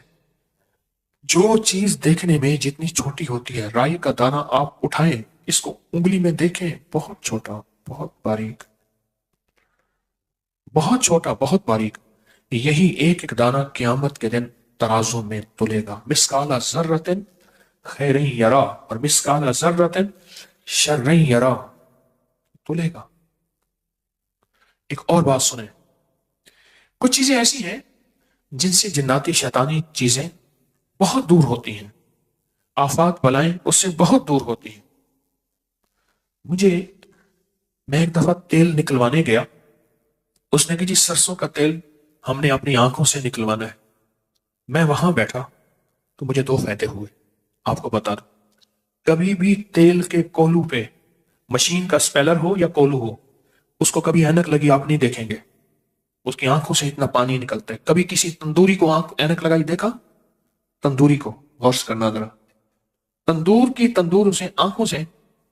جو چیز دیکھنے میں جتنی چھوٹی ہوتی ہے، رائی کا دانہ آپ اٹھائیں، اس کو انگلی میں دیکھیں، بہت چھوٹا، بہت باریک، بہت چھوٹا، بہت باریک، یہی ایک ایک دانہ قیامت کے دن ترازو میں تلے گا، مثقال ذرۃ خیر یرا اور مثقال ذرۃ شر یرا، تلے گا۔ ایک اور بات سنیں، کچھ چیزیں ایسی ہیں جن سے جناتی شیطانی چیزیں بہت دور ہوتی ہیں، آفات بلائیں اس سے بہت دور ہوتی ہیں۔ میں ایک دفعہ تیل نکلوانے گیا، اس نے کہا جی سرسوں کا تیل ہم نے اپنی آنکھوں سے نکلوانا ہے۔ میں وہاں بیٹھا تو مجھے 2 فائدے ہوئے، آپ کو بتا دوں، کبھی بھی تیل کے کولو پہ، مشین کا سپیلر ہو یا کولو ہو، اس کو کبھی اینک لگی آپ نہیں دیکھیں گے، اس کی آنکھوں سے اتنا پانی نکلتا ہے۔ کبھی کسی تندوری کو اینک لگائی دیکھا؟ تندوری کو غور سے کرنا ذرا، تندور سے آنکھوں سے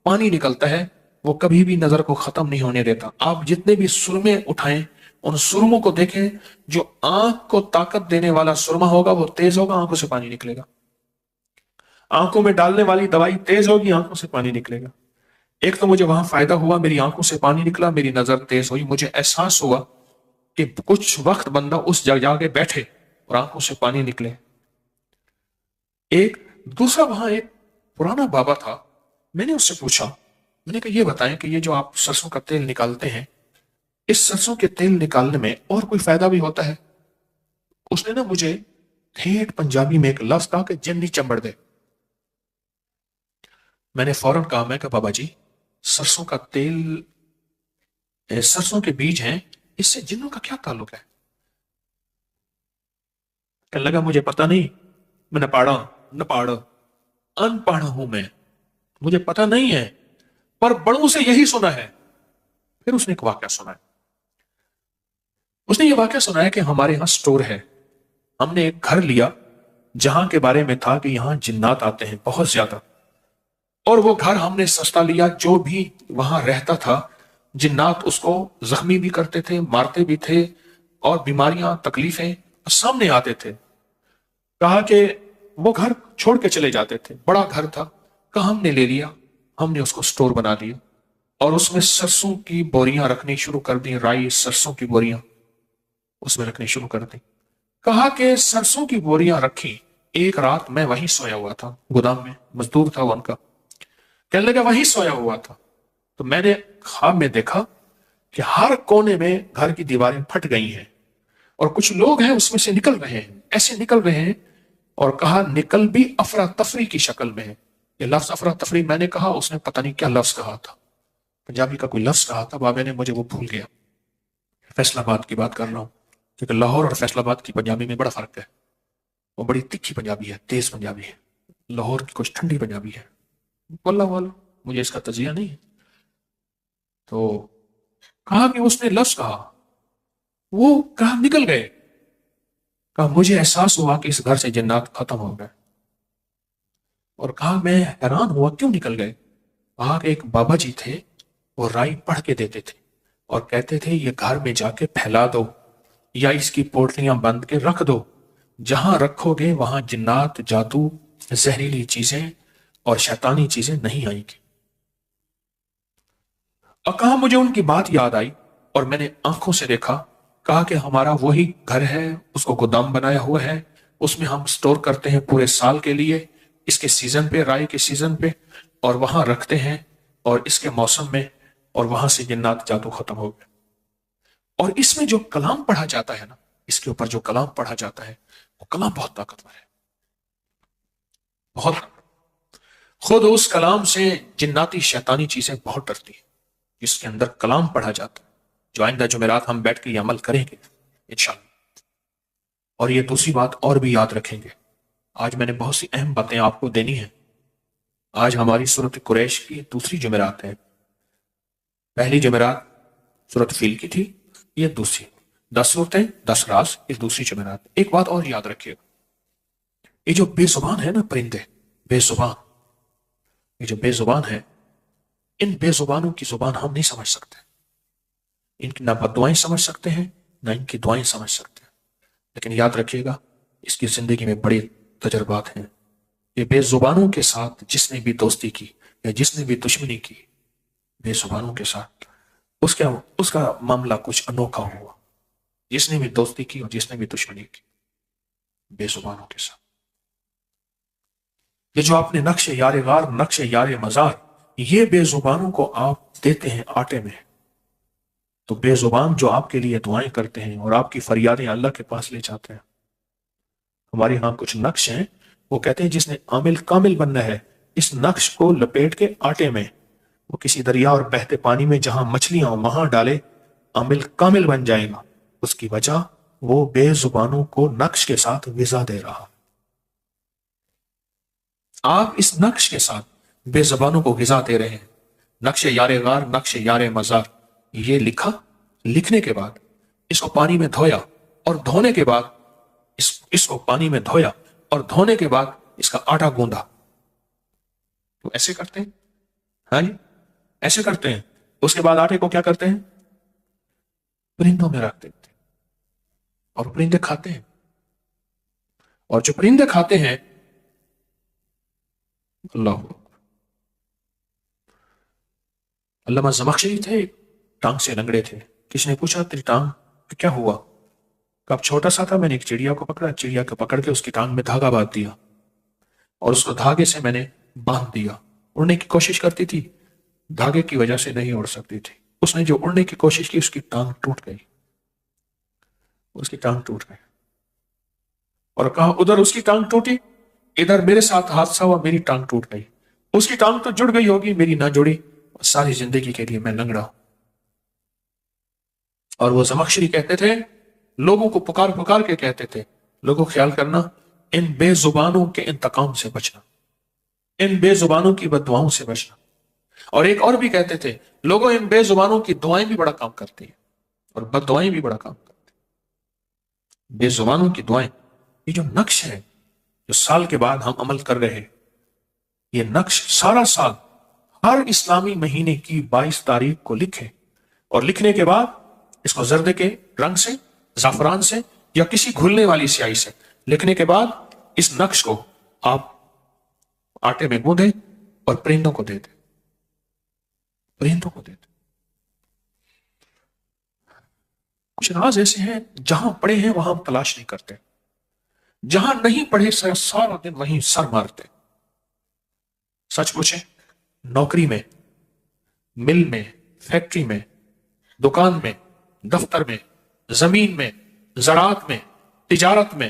پانی نکلتا ہے، وہ کبھی بھی نظر کو ختم نہیں ہونے دیتا۔ آپ جتنے بھی سرمے اٹھائیں، ان سرموں کو دیکھیں، جو آنکھ کو طاقت دینے والا سرما ہوگا وہ تیز ہوگا، آنکھوں سے پانی نکلے گا۔ آنکھوں میں ڈالنے والی دوائی تیز ہوگی، آنکھوں سے پانی نکلے گا۔ ایک تو مجھے وہاں فائدہ ہوا، میری آنکھوں سے پانی نکلا، میری نظر تیز ہوئی، مجھے احساس ہوا کہ کچھ وقت بندہ اس جگہ کے بیٹھے اور آنکھوں سے پانی نکلے۔ ایک دوسرا، وہاں ایک پرانا بابا تھا، میں نے اس سے پوچھا، میں نے کہا یہ بتائیں کہ یہ جو آپ سرسوں کا تیل نکالتے ہیں، اس سرسوں کے تیل نکالنے میں اور کوئی فائدہ بھی ہوتا ہے؟ اس نے نا مجھے ٹھیٹ پنجابی میں ایک لفظ کہا کہ جنی چمبڑ دے۔ میں نے فوراً کہا، میں کہ بابا جی سرسوں کا تیل، سرسوں کے بیج ہیں، اس سے جنوں کا کیا تعلق ہے؟ کہنے لگا مجھے پتہ نہیں، میں نہ پاڑا ان پڑھا ہوں، میں مجھے پتہ نہیں ہے، پر بڑوں سے یہی سنا ہے۔ پھر اس نے ایک واقعہ سنا ہے، اس نے یہ واقعہ سنا ہے کہ ہمارے ہاں سٹور ہے، ہم نے ایک گھر لیا جہاں کے بارے میں تھا کہ یہاں جنات آتے ہیں بہت زیادہ، اور وہ گھر ہم نے سستا لیا، جو بھی وہاں رہتا تھا جنات اس کو زخمی بھی کرتے تھے، مارتے بھی تھے، اور بیماریاں تکلیفیں سامنے آتے تھے۔ کہا کہ وہ گھر چھوڑ کے چلے جاتے تھے، بڑا گھر تھا، کہا ہم نے لے لیا، ہم نے اس کو سٹور بنا دیا اور اس میں سرسوں کی بوریاں رکھنی شروع کر دی، رائی سرسوں کی بوریاں اس میں رکھنی شروع کر دی۔ کہا کہ سرسوں کی بوریاں رکھی، ایک رات میں وہیں سویا ہوا تھا، گودام میں مزدور تھا وہ ان کا، کہنے لگا وہیں سویا ہوا تھا، تو میں نے خواب میں دیکھا کہ ہر کونے میں گھر کی دیواریں پھٹ گئی ہیں اور کچھ لوگ ہیں اس میں سے نکل رہے ہیں، ایسے نکل رہے ہیں، اور کہا نکل بھی افراتفری کی شکل میں ہے۔ یہ لفظ افراتفری میں نے کہا، اس نے پتہ نہیں کیا لفظ کہا تھا، پنجابی کا کوئی لفظ کہا تھا، بابے نے مجھے وہ بھول گیا۔ فیصل آباد کی بات کر رہا ہوں، کیونکہ لاہور اور فیصل آباد کی پنجابی میں بڑا فرق ہے، وہ بڑی تکھی پنجابی ہے، تیز پنجابی ہے۔ لاہور کی کچھ ٹھنڈی پنجابی ہے، واللہ واللہ مجھے اس کا تجزیہ نہیں ہے. تو کہا کہ اس نے لفظ کہا، وہ کہا نکل گئے. کہا مجھے احساس ہوا کہ اس گھر سے جنات ختم ہو گئے. اور کہا میں حیران ہوا کیوں نکل گئے. کہا کہ ایک بابا جی تھے، وہ رائی پڑھ کے دیتے تھے اور کہتے تھے یہ گھر میں جا کے پھیلا دو یا اس کی پوٹلیاں بند کے رکھ دو، جہاں رکھو گے وہاں جنات، جادو، زہریلی چیزیں اور شیطانی چیزیں نہیں آئیں گی. اور کہا مجھے ان کی بات یاد آئی اور میں نے آنکھوں سے دیکھا. کہا کہ ہمارا وہی گھر ہے، اس کو گودام بنایا ہوا ہے، اس میں ہم سٹور کرتے ہیں پورے سال کے لیے، اس کے سیزن پہ، رائی کے سیزن پہ، اور وہاں رکھتے ہیں اور اس کے موسم میں، اور وہاں سے جنات جادو ختم ہو گئے. اور اس میں جو کلام پڑھا جاتا ہے نا، اس کے اوپر جو کلام پڑھا جاتا ہے وہ کلام بہت طاقتور ہے، بہت. خود اس کلام سے جناتی شیطانی چیزیں بہت ڈرتی ہیں جس کے اندر کلام پڑھا جاتا ہے، جو آئندہ جمعرات ہم بیٹھ کے یہ عمل کریں گے انشاءاللہ. اور یہ دوسری بات اور بھی یاد رکھیں گے، آج میں نے بہت سی اہم باتیں آپ کو دینی ہیں. آج ہماری سورۃ قریش کی دوسری جمعرات ہے. پہلی جمعرات سورۃ فیل کی تھی، یہ دوسری. 10 صورتیں 10 راز، یہ دوسری جمعرات. ایک بات اور یاد رکھیے گا، یہ جو بے زبان ہے نا پرندے، بے زبان، یہ جو بے زبان ہے، ان بے زبانوں کی زبان ہم نہیں سمجھ سکتے. ان کی نہ بددعائیں سمجھ سکتے ہیں، نہ ان کی دعائیں سمجھ سکتے ہیں. لیکن یاد رکھیے گا اس کی زندگی میں بڑے تجربات ہیں. یہ بے زبانوں کے ساتھ جس نے بھی دوستی کی یا جس نے بھی دشمنی کی، بے زبانوں کے ساتھ اس کا معاملہ کچھ انوکھا ہوا. جس نے بھی دوستی کی اور جس نے بھی دشمنی کی، بے زبانوں کے ساتھ. یہ جو آپ نے نقش یار غار، نقش یار مزار، یہ بے زبانوں کو آپ دیتے ہیں آٹے میں. تو بے زبان جو آپ کے لیے دعائیں کرتے ہیں اور آپ کی فریادیں اللہ کے پاس لے جاتے ہیں. ہمارے ہاں کچھ نقش ہیں، وہ کہتے ہیں جس نے عامل کامل بننا ہے، اس نقش کو لپیٹ کے آٹے میں وہ کسی دریا اور بہتے پانی میں جہاں مچھلیاں ہوں وہاں ڈالے، عامل کامل بن جائے گا. اس کی وجہ وہ بے زبانوں کو نقش کے ساتھ غذا دے رہا. آپ اس نقش کے ساتھ بے زبانوں کو غذا دے رہے ہیں. نقش یار غار، نقش یار مزار، یہ لکھا، لکھنے کے بعد اس کو پانی میں دھویا، اور دھونے کے بعد اس کو پانی میں دھویا اور دھونے کے بعد اس کا آٹا گوندا. تو ایسے کرتے ہیں، ہاں جی، ایسے کرتے ہیں. اس کے بعد آٹے کو کیا کرتے ہیں؟ پرندوں میں رکھ دیتے ہیں اور پرندے کھاتے ہیں. اور جو پرندے کھاتے ہیں، اللہ، علامہ زمخشری تھے، ٹانگ سے لنگڑے تھے. کسی نے پوچھا تیری ٹانگ کیا ہوا؟ کب چھوٹا سا تھا میں نے ایک چڑیا کو پکڑا، چڑیا کو پکڑ کے اس کی ٹانگ میں دھاگا باندھ دیا اور اس کو دھاگے سے میں نے باندھ دیا. اڑنے کی کوشش کرتی تھی، دھاگے کی وجہ سے نہیں اڑ سکتی تھی. اس نے جو اڑنے کی کوشش کی، اس کی ٹانگ ٹوٹ گئی، اس کی ٹانگ ٹوٹ گئی. اور کہا ادھر اس کی ٹانگ ٹوٹی، ادھر میرے ساتھ حادثہ ہوا، میری ٹانگ ٹوٹ گئی. اس کی ٹانگ تو جڑ گئی ہوگی، میری نہ جڑی، ساری زندگی کے لیے میں لنگڑا ہوں. اور وہ زمخشری کہتے تھے، لوگوں کو پکار پکار کے کہتے تھے، لوگوں خیال کرنا، ان بے زبانوں کے انتقام سے بچنا، ان بے زبانوں کی بد دعاؤں سے بچنا. اور ایک اور بھی کہتے تھے، لوگوں ان بے زبانوں کی دعائیں بھی بڑا کام کرتی ہیں اور بد دعائیں بھی بڑا کام کرتی ہیں. بے زبانوں کی دعائیں، یہ جو نقش ہے جو سال کے بعد ہم عمل کر رہے ہیں، یہ نقش سارا سال ہر اسلامی مہینے کی 22 تاریخ کو لکھے، اور لکھنے کے بعد اس کو زردے کے رنگ سے، زعفران سے یا کسی گھلنے والی سیاہی سے لکھنے کے بعد اس نقش کو آپ آٹے میں گوندیں اور پرندوں کو دے دیں، پرندوں کو دے دیں. کچھ راز ایسے ہیں جہاں پڑے ہیں وہاں ہم تلاش نہیں کرتے، جہاں نہیں پڑھے سارا دن وہیں سر مارتے. سچ پوچھیں، نوکری میں، مل میں، فیکٹری میں، دکان میں، دفتر میں، زمین میں، زراعت میں، تجارت میں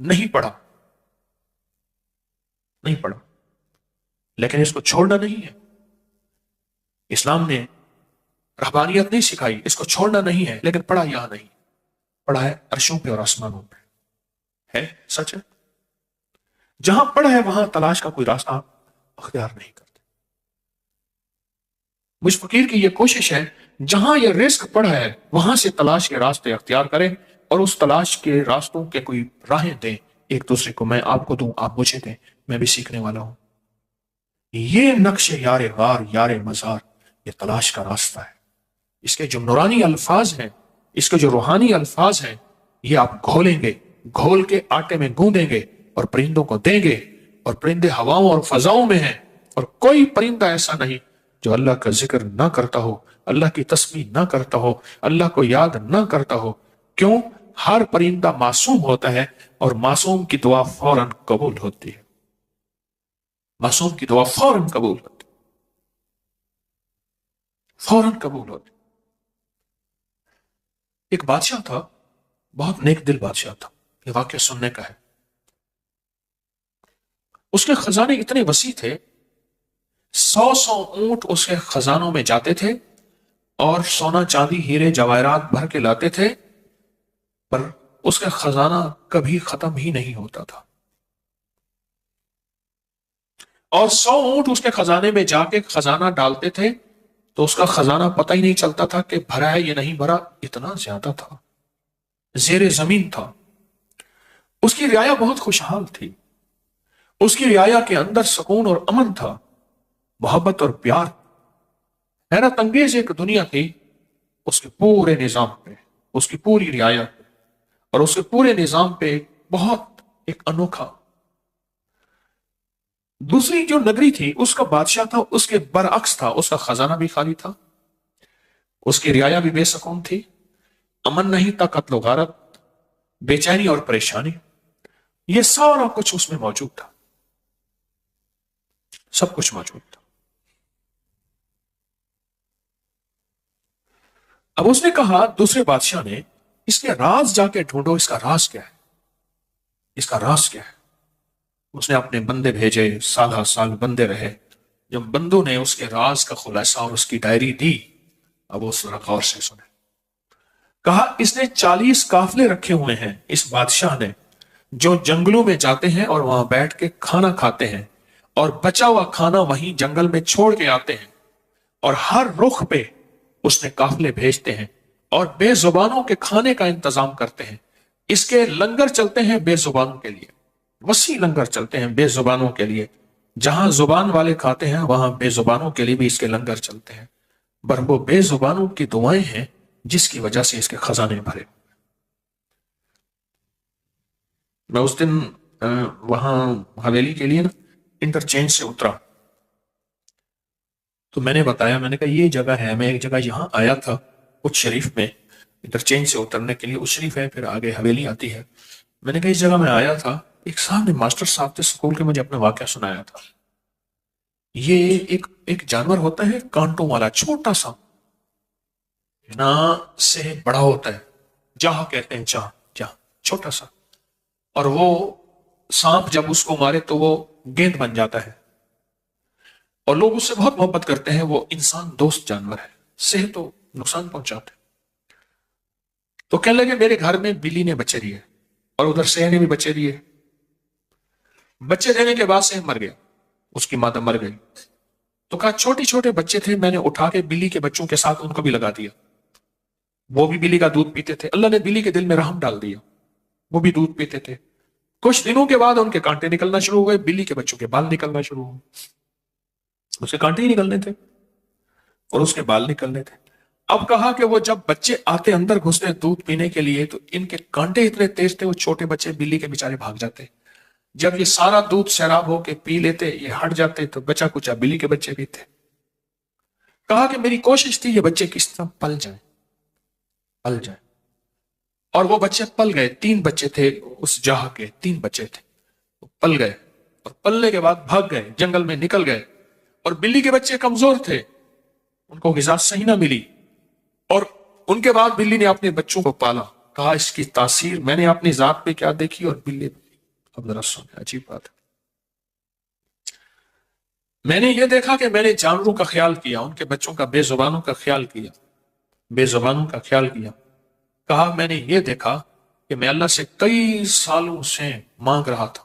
نہیں پڑھا، نہیں پڑھا، لیکن اس کو چھوڑنا نہیں ہے. اسلام نے رہبانیت نہیں سکھائی، اس کو چھوڑنا نہیں ہے، لیکن پڑھا یہاں نہیں، پڑھا ہے عرشوں پہ اور آسمانوں پہ. ہے، سچ ہے. جہاں پڑا ہے وہاں تلاش کا کوئی راستہ اختیار نہیں کرتے۔ مجھ فقیر کی یہ کوشش ہے جہاں یہ رزق پڑا ہے وہاں سے تلاش کے راستے اختیار کریں اور اس تلاش کے راستوں کے کوئی راہیں دیں ایک دوسرے کو، میں آپ کو دوں، آپ مجھے دیں، میں بھی سیکھنے والا ہوں۔ یہ نقش یار غار یار مزار یہ تلاش کا راستہ ہے۔ اس کے جو نورانی الفاظ ہیں، اس کے جو روحانی الفاظ ہیں، یہ آپ گھولیں گے، گھول کے آٹے میں گوندیں گے اور پرندوں کو دیں گے، اور پرندے ہواؤں اور فضاؤں میں ہیں، اور کوئی پرندہ ایسا نہیں جو اللہ کا ذکر نہ کرتا ہو، اللہ کی تسبیح نہ کرتا ہو، اللہ کو یاد نہ کرتا ہو۔ کیوں؟ ہر پرندہ معصوم ہوتا ہے اور معصوم کی دعا فوراً قبول ہوتی ہے، معصوم کی دعا فوراً قبول ہوتی، فوراً قبول ہوتی۔ ایک بادشاہ تھا، بہت نیک دل بادشاہ تھا، یہ واقعہ سننے کا ہے۔ اس کے خزانے اتنے وسیع تھے، 100 اونٹ اس کے خزانوں میں جاتے تھے اور سونا چاندی ہیرے جواہرات بھر کے لاتے تھے، پر اس کا خزانہ کبھی ختم ہی نہیں ہوتا تھا۔ اور 100 اونٹ اس کے خزانے میں جا کے خزانہ ڈالتے تھے تو اس کا خزانہ پتہ ہی نہیں چلتا تھا کہ بھرا ہے یا نہیں بھرا، اتنا زیادہ تھا، زیر زمین تھا۔ اس کی رعایا بہت خوشحال تھی، اس کی رعایا کے اندر سکون اور امن تھا، محبت اور پیار۔ حیرت انگیز ایک دنیا تھی اس کے پورے نظام پہ، اس کی پوری رعایا پہ، اور اس کے پورے نظام پہ بہت ایک انوکھا۔ دوسری جو نگری تھی اس کا بادشاہ تھا، اس کے برعکس تھا، اس کا خزانہ بھی خالی تھا، اس کی رعایا بھی بے سکون تھی، امن نہیں تھا، قتل و غارت، بے چینی اور پریشانی، یہ سارا کچھ اس میں موجود تھا، سب کچھ موجود تھا۔ اب اس نے کہا، دوسرے بادشاہ نے، اس کے راز جا کے ڈھونڈو، اس کا راز کیا ہے، اس کا راز کیا ہے۔ اس نے اپنے بندے بھیجے، سالہ سال بندے رہے، جب بندوں نے اس کے راز کا خلاصہ اور اس کی ڈائری دی، اب اس ذرا غور سے سنے۔ کہا، اس نے 40 قافلے رکھے ہوئے ہیں، اس بادشاہ نے، جو جنگلوں میں جاتے ہیں اور وہاں بیٹھ کے کھانا کھاتے ہیں اور بچا ہوا کھانا وہیں جنگل میں چھوڑ کے آتے ہیں، اور ہر رخ پہ اس نے قافلے بھیجتے ہیں اور بے زبانوں کے کھانے کا انتظام کرتے ہیں۔ اس کے لنگر چلتے ہیں بے زبانوں کے لیے، وسیع لنگر چلتے ہیں بے زبانوں کے لیے، جہاں زبان والے کھاتے ہیں وہاں بے زبانوں کے لیے بھی اس کے لنگر چلتے ہیں، پر وہ بے زبانوں کی دعائیں ہیں جس کی وجہ سے اس کے خزانے بھرے۔ میں اس دن وہاں حویلی کے لیے نا انٹرچینج سے اترا، تو میں نے بتایا، میں نے کہا یہ جگہ ہے، میں ایک جگہ یہاں آیا تھا اچ شریف میں، انٹرچینج سے اترنے کے لیے اچ شریف ہے، پھر آگے حویلی آتی ہے۔ میں نے کہا اس جگہ میں آیا تھا، ایک صاحب نے، ماسٹر صاحب تھے اسکول کے، مجھے اپنا واقعہ سنایا تھا۔ یہ ایک جانور ہوتا ہے کانٹوں والا، چھوٹا سا، نا سے بڑا ہوتا ہے، جاہ کہتے ہیں، جاہ چھوٹا سا، اور وہ سانپ جب اس کو مارے تو وہ گیند بن جاتا ہے، اور لوگ اس سے بہت محبت کرتے ہیں، وہ انسان دوست جانور ہے، صحت تو نقصان پہنچاتے ہیں۔ تو کہنے لگے میرے گھر میں بلی نے بچے دیے اور ادھر سہ نے بھی بچے دیے، بچے دینے کے بعد سہ مر گیا، اس کی مادہ مر گئی، تو کہا چھوٹے چھوٹے بچے تھے، میں نے اٹھا کے بلی کے بچوں کے ساتھ ان کو بھی لگا دیا، وہ بھی بلی کا دودھ پیتے تھے، اللہ نے بلی کے دل میں رحم ڈال دیا، وہ بھی دودھ پیتے تھے۔ کچھ دنوں کے بعد ان کے کانٹے نکلنا شروع ہو گئے، بلی کے بچوں کے بال نکلنا شروع ہو، اس کے کانٹے ہی نکلنے تھے اور اس کے بال نکلنے تھے۔ اب کہا کہ وہ جب بچے آتے اندر گھستے دودھ پینے کے لیے تو ان کے کانٹے اتنے تیز تھے، وہ چھوٹے بچے بلی کے بیچارے بھاگ جاتے، جب یہ سارا دودھ سیراب ہو کے پی لیتے، یہ ہٹ جاتے تو بچا کچا بلی کے بچے بھی تھے۔ کہا کہ میری کوشش تھی یہ بچے کس طرح پل جائیں، پل جائیں، اور وہ بچے پل گئے، 3 بچے تھے اس جاہ کے، 3 بچے تھے، وہ پل گئے، اور پلنے کے بعد بھاگ گئے، جنگل میں نکل گئے، اور بلی کے بچے کمزور تھے، ان کو غذا صحیح نہ ملی، اور ان کے بعد بلی نے اپنے بچوں کو پالا۔ کہا اس کی تاثیر میں نے اپنی ذات پہ کیا دیکھی اور بلی پہ۔ اب ذرا سنیں، عجیب بات ہے، میں نے یہ دیکھا کہ میں نے جانوروں کا خیال کیا، ان کے بچوں کا، بے زبانوں کا خیال کیا، بے زبانوں کا خیال کیا۔ کہا میں نے یہ دیکھا کہ میں اللہ سے کئی سالوں سے مانگ رہا تھا،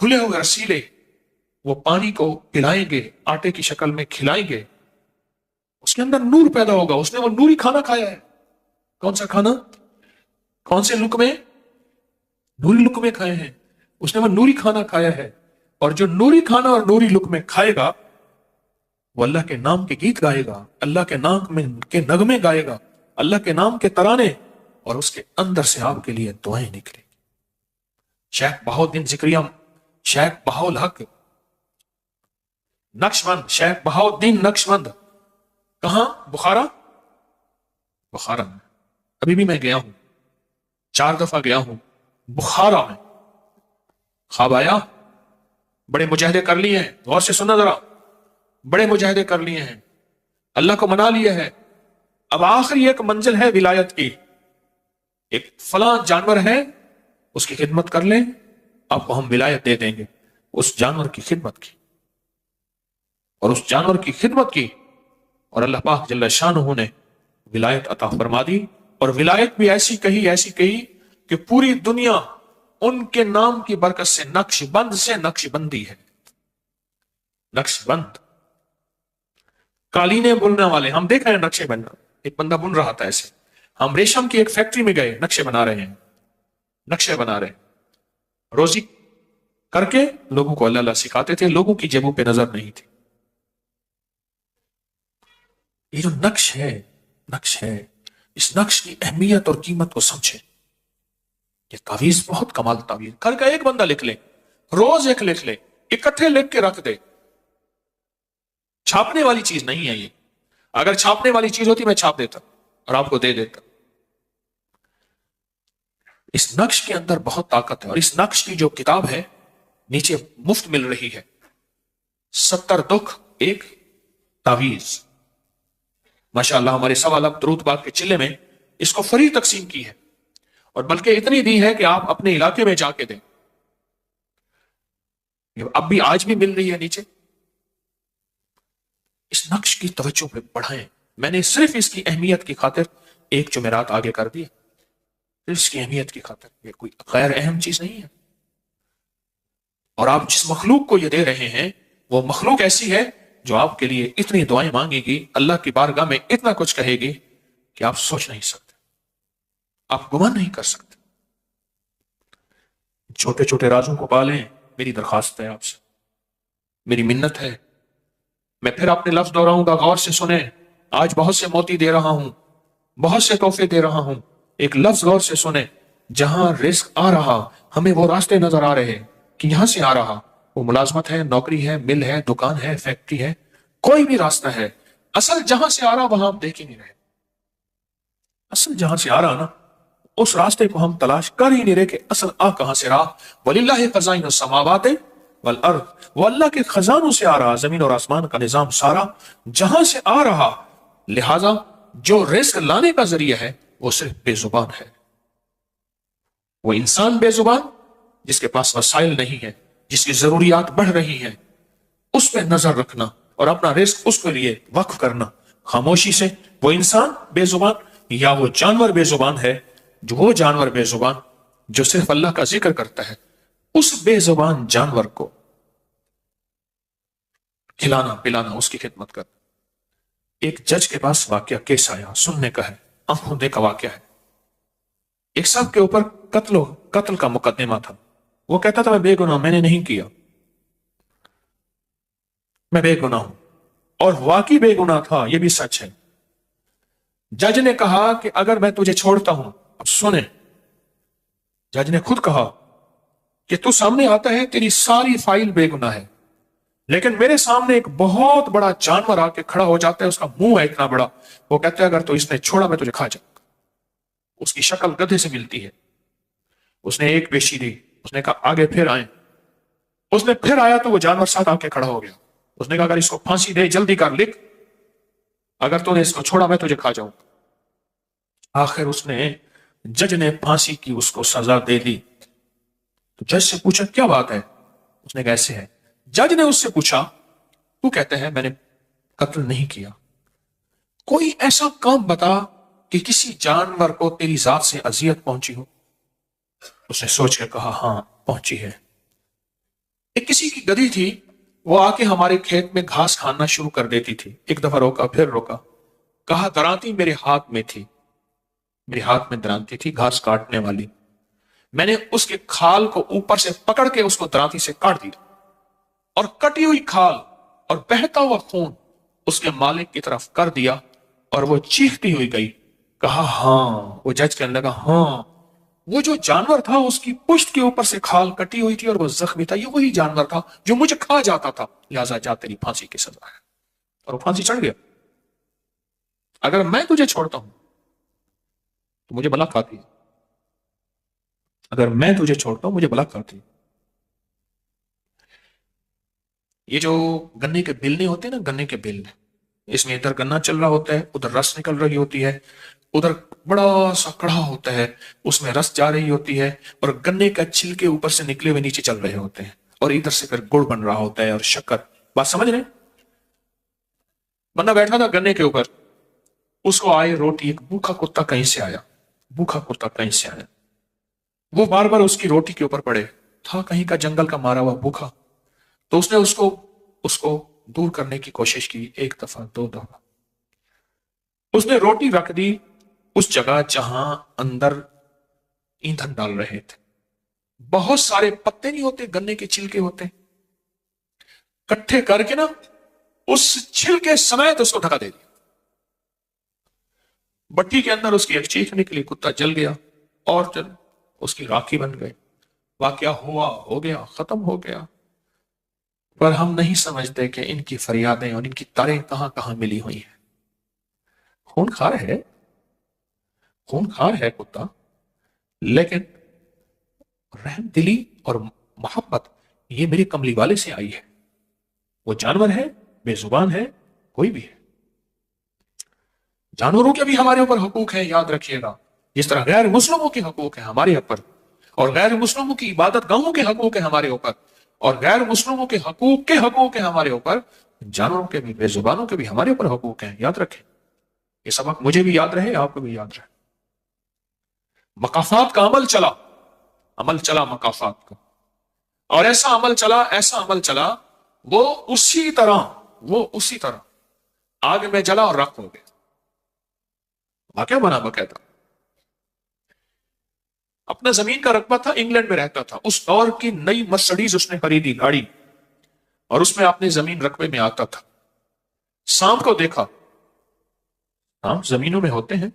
گلے ہوئے رسیلے وہ پانی کو پلائیں گے، آٹے کی شکل میں کھلائیں گے، اس کے اندر نور پیدا ہوگا. اس نے وہ نوری کھانا کھایا ہے. کون سا کھانا؟ کون سے لقمے؟ نوری لقمے کھائے ہیں. اس نے وہ نوری کھانا کھایا ہے. اور جو نوری کھانا اور نوری لقمے کھائے گا وہ اللہ کے نام کے گیت گائے گا، اللہ کے نام کے نغمے گائے گا، اللہ کے نام کے ترانے، اور اس کے اندر سے آپ کے لیے دعائیں نکلیں گی. شیخ بہاؤالدین ذکریا، شیخ بہاءالحق نقشبند، شیخ بہاؤالدین نقشبند، کہاں؟ بخارا. بخارا میں ابھی بھی میں گیا ہوں، 4 دفعہ گیا ہوں بخارا میں. خواب آیا، بڑے مجاہدے کر لیے ہیں، غور سے سننا ذرا، بڑے مجاہدے کر لیے ہیں، اللہ کو منا لیا ہے. اب آخری ایک منزل ہے ولایت کی. ایک فلاں جانور ہے، اس کی خدمت کر لیں، آپ کو ہم ولایت دے دیں گے. اس جانور کی خدمت کی اور اس جانور کی خدمت کی، اور اللہ پاک جل شانہ نے ولایت عطا فرما دی. اور ولایت بھی ایسی کہی کہ پوری دنیا ان کے نام کی برکت سے نقش بندی ہے. نقش بند، قالینیں بننے والے، ہم دیکھ رہے ہیں نقشے بننا. ایک بندہ بن رہا تھا ایسے. ہم ریشم کی ایک فیکٹری میں گئے، نقشے بنا رہے ہیں، نقشے بنا رہے ہیں. روزی کر کے لوگوں کو اللہ سکھاتے تھے، لوگوں کی جیبوں پہ نظر نہیں تھی. یہ جو نقش ہے، اس نقش کی اہمیت اور قیمت کو سمجھے. یہ تعویذ بہت کمال تعویذ. گھر کا ایک بندہ لکھ لے، روز ایک لکھ لے، اکٹھے لکھ کے رکھ دے. چھاپنے والی چیز نہیں ہے یہ. اگر چھاپنے والی چیز ہوتی میں چھاپ دیتا اور آپ کو دے دیتا. اس نقش کے اندر بہت طاقت ہے. اور اس نقش کی جو کتاب ہے نیچے مفت مل رہی ہے، 70 دکھ ایک تعویذ. ماشاءاللہ ہمارے سوالب درود باغ کے چلے میں اس کو فری تقسیم کی ہے، اور بلکہ اتنی دی ہے کہ آپ اپنے علاقے میں جا کے دیں. اب بھی آج بھی مل رہی ہے نیچے. اس نقش کی توجہ پہ بڑھائیں. میں نے صرف اس کی اہمیت کی خاطر ایک جمعرات آگے کر دی، اس کی اہمیت کی خاطر. یہ کوئی غیر اہم چیز نہیں ہے. اور آپ جس مخلوق کو یہ دے رہے ہیں وہ مخلوق ایسی ہے جو آپ کے لیے اتنی دعائیں مانگے گی، اللہ کی بارگاہ میں اتنا کچھ کہے گی کہ آپ سوچ نہیں سکتے، آپ گمان نہیں کر سکتے. چھوٹے چھوٹے رازوں کو پالیں. میری درخواست ہے آپ سے، میری منت ہے. میں پھر اپنے لفظ دہراؤں گا، غور سے سنیں. آج بہت سے موتی دے رہا ہوں، بہت سے تحفے دے رہا ہوں. ایک لفظ غور سے سنیں. جہاں رزق آ رہا، ہمیں وہ راستے نظر آ رہے کہ یہاں سے آ رہا، وہ ملازمت ہے، نوکری ہے، مل ہے، دکان ہے، فیکٹری ہے، کوئی بھی راستہ ہے. اصل جہاں سے آ رہا وہاں آپ دیکھ ہی نہیں رہے. اصل جہاں سے آ رہا نا، اس راستے کو ہم تلاش کر ہی نہیں رہے کہ اصل آ کہاں سے رہا. وَلِلَّهِ خَزَائِنُ السَّمَاوَاتِ وَالْأَرْضِ، وہ اللہ کے خزانوں سے آ رہا، زمین اور آسمان کا نظام سارا جہاں سے آ رہا. لہذا جو رزق لانے کا ذریعہ ہے وہ صرف بے زبان ہے. وہ انسان بے زبان جس کے پاس وسائل نہیں ہے، جس کی ضروریات بڑھ رہی ہیں، اس پہ نظر رکھنا اور اپنا رزق اس کے لیے وقف کرنا خاموشی سے. وہ انسان بے زبان یا وہ جانور بے زبان ہے. جو وہ جانور بے زبان جو صرف اللہ کا ذکر کرتا ہے، اس بے زبان جانور کو کھلانا پلانا، اس کی خدمت کرنا. ایک جج کے پاس واقعہ کیس آیا، سننے کا ہے، آنکھوں دیکھا واقعہ ہے. ایک صاحب کے اوپر قتل کا مقدمہ تھا. وہ کہتا تھا میں بے گناہ، میں نے نہیں کیا، میں بے گناہ ہوں. اور واقعی بے گناہ تھا، یہ بھی سچ ہے. جج نے کہا کہ اگر میں تجھے چھوڑتا ہوں، اب سنیں، جج نے خود کہا کہ تو سامنے آتا ہے، تیری ساری فائل بے گناہ ہے، لیکن میرے سامنے ایک بہت بڑا جانور آ کے کھڑا ہو جاتا ہے، اس کا منہ ہے اتنا بڑا. وہ کہتا ہے اگر تو اس نے چھوڑا میں تجھے کھا جاؤں. اس کی شکل گدھے سے ملتی ہے. اس نے ایک پیشی دی، اس نے کہا آگے پھر آئیں. اس نے پھر آیا تو وہ جانور ساتھ آ کے کھڑا ہو گیا. اس نے کہا اگر اس کو پھانسی دے، جلدی کر، لکھ، اگر تو نے اس کو چھوڑا میں تجھے کھا جاؤں. آخر جج نے پھانسی کی اس کو سزا دے دی. تو جج سے پوچھا کیا بات ہے؟ اس نے کہا ایسے ہے. جج نے اس سے پوچھا تو کہتے ہیں میں نے قتل نہیں کیا، کوئی ایسا کام بتا کہ کسی جانور کو تیری ذات سے اذیت پہنچی ہو. اس نے سوچ کے کہا ہاں پہنچی ہے. ایک کسی کی گدھی تھی، وہ آ کے ہمارے کھیت میں گھاس کھانا شروع کر دیتی تھی. ایک دفعہ روکا، پھر روکا، کہا درانتی میرے ہاتھ میں تھی، میرے ہاتھ میں درانتی تھی گھاس کاٹنے والی. میں نے اس کے کھال کو اوپر سے پکڑ کے اس کو درانتی سے کاٹ دیا، اور کٹی ہوئی کھال اور بہتا ہوا خون اس کے مالک کی طرف کر دیا، اور وہ چیختی ہوئی گئی. کہا ہاں، وہ جج کہنے لگا ہاں، وہ جو جانور تھا اس کی پشت کے اوپر سے کھال کٹی ہوئی تھی اور وہ زخمی تھا، یہ وہی جانور تھا جو مجھے کھا جاتا تھا، لہذا جا تیری پھانسی کی سزا ہے. اور وہ پھانسی چڑھ گیا. اگر میں تجھے چھوڑتا ہوں تو مجھے بلا کھاتی ہے، اگر میں تجھے چھوڑتا ہوں مجھے بلا کھاتی ہے. یہ جو گنے کے بیلنے ہوتے ہیں نا، گنے کے بیلنے، اس میں ادھر گنا چل رہا ہوتا ہے، ادھر رس نکل رہی ہوتی ہے، ادھر بڑا سا کڑھا ہوتا ہے، اس میں رس جا رہی ہوتی ہے، اور گنے کا چھلکے اوپر سے نکلے ہوئے نیچے چل رہے ہوتے ہیں، اور ادھر سے پھر گڑ بن رہا ہوتا ہے اور شکر. بات سمجھ رہے ہیں؟ بندہ بیٹھا تھا گنے کے اوپر، اس کو آئے روٹی، ایک بھوکا کتا کہیں سے آیا، بھوکا کتا کہیں سے آیا، وہ بار بار اس کی روٹی کے اوپر پڑے، تھا کہیں کا جنگل کا مارا ہوا بھوکا. تو اس نے اس کو دور کرنے کی کوشش کی، ایک دفعہ، دو دفعہ. اس نے روٹی رکھ دی اس جگہ جہاں اندر ایندھن ڈال رہے تھے. بہت سارے پتے نہیں ہوتے، گنے کے چھلکے ہوتے، کٹھے کر کے نا اس چھلکے سمیت اس کو دھکا دے دیا. بٹی کے اندر اس کی ایک چیخ نکلی، کتا جل گیا اور اس کی راکھی بن گئے. واقعہ ہوا، ہو گیا، ختم ہو گیا. پر ہم نہیں سمجھتے کہ ان کی فریادیں اور ان کی تاریں کہاں کہاں ملی ہوئی ہیں. خون خار ہے، خون خار ہے کتا، لیکن رحم دلی اور محبت یہ میرے کملی والے سے آئی ہے. وہ جانور ہے، بے زبان ہے، کوئی بھی ہے. جانوروں کے بھی ہمارے اوپر حقوق ہیں، یاد رکھیے گا. جس طرح غیر مسلموں کے حقوق ہیں ہمارے اوپر، اور غیر مسلموں کی عبادت گاہوں کے حقوق ہیں ہمارے اوپر، اور غیر مسلموں کے حقوق ہیں ہمارے اوپر، جانوروں کے بھی، بے زبانوں کے بھی ہمارے اوپر حقوق ہیں. یاد رکھیں، یہ سبق مجھے بھی یاد رہے، آپ کو بھی یاد رہے. مقافات کا عمل چلا مقافات کا، اور ایسا عمل چلا، وہ اسی طرح آگ میں جلا اور راکھ ہو گیا. واقعہ بنا باقاعدہ. اپنا زمین کا رقبہ تھا، انگلینڈ میں رہتا تھا، اس دور کی نئی مرسڈیز اس نے خریدی گاڑی، اور اس میں اپنے زمین رقبے میں آتا تھا. سانپ کو دیکھا، سانپ زمینوں میں ہوتے ہیں،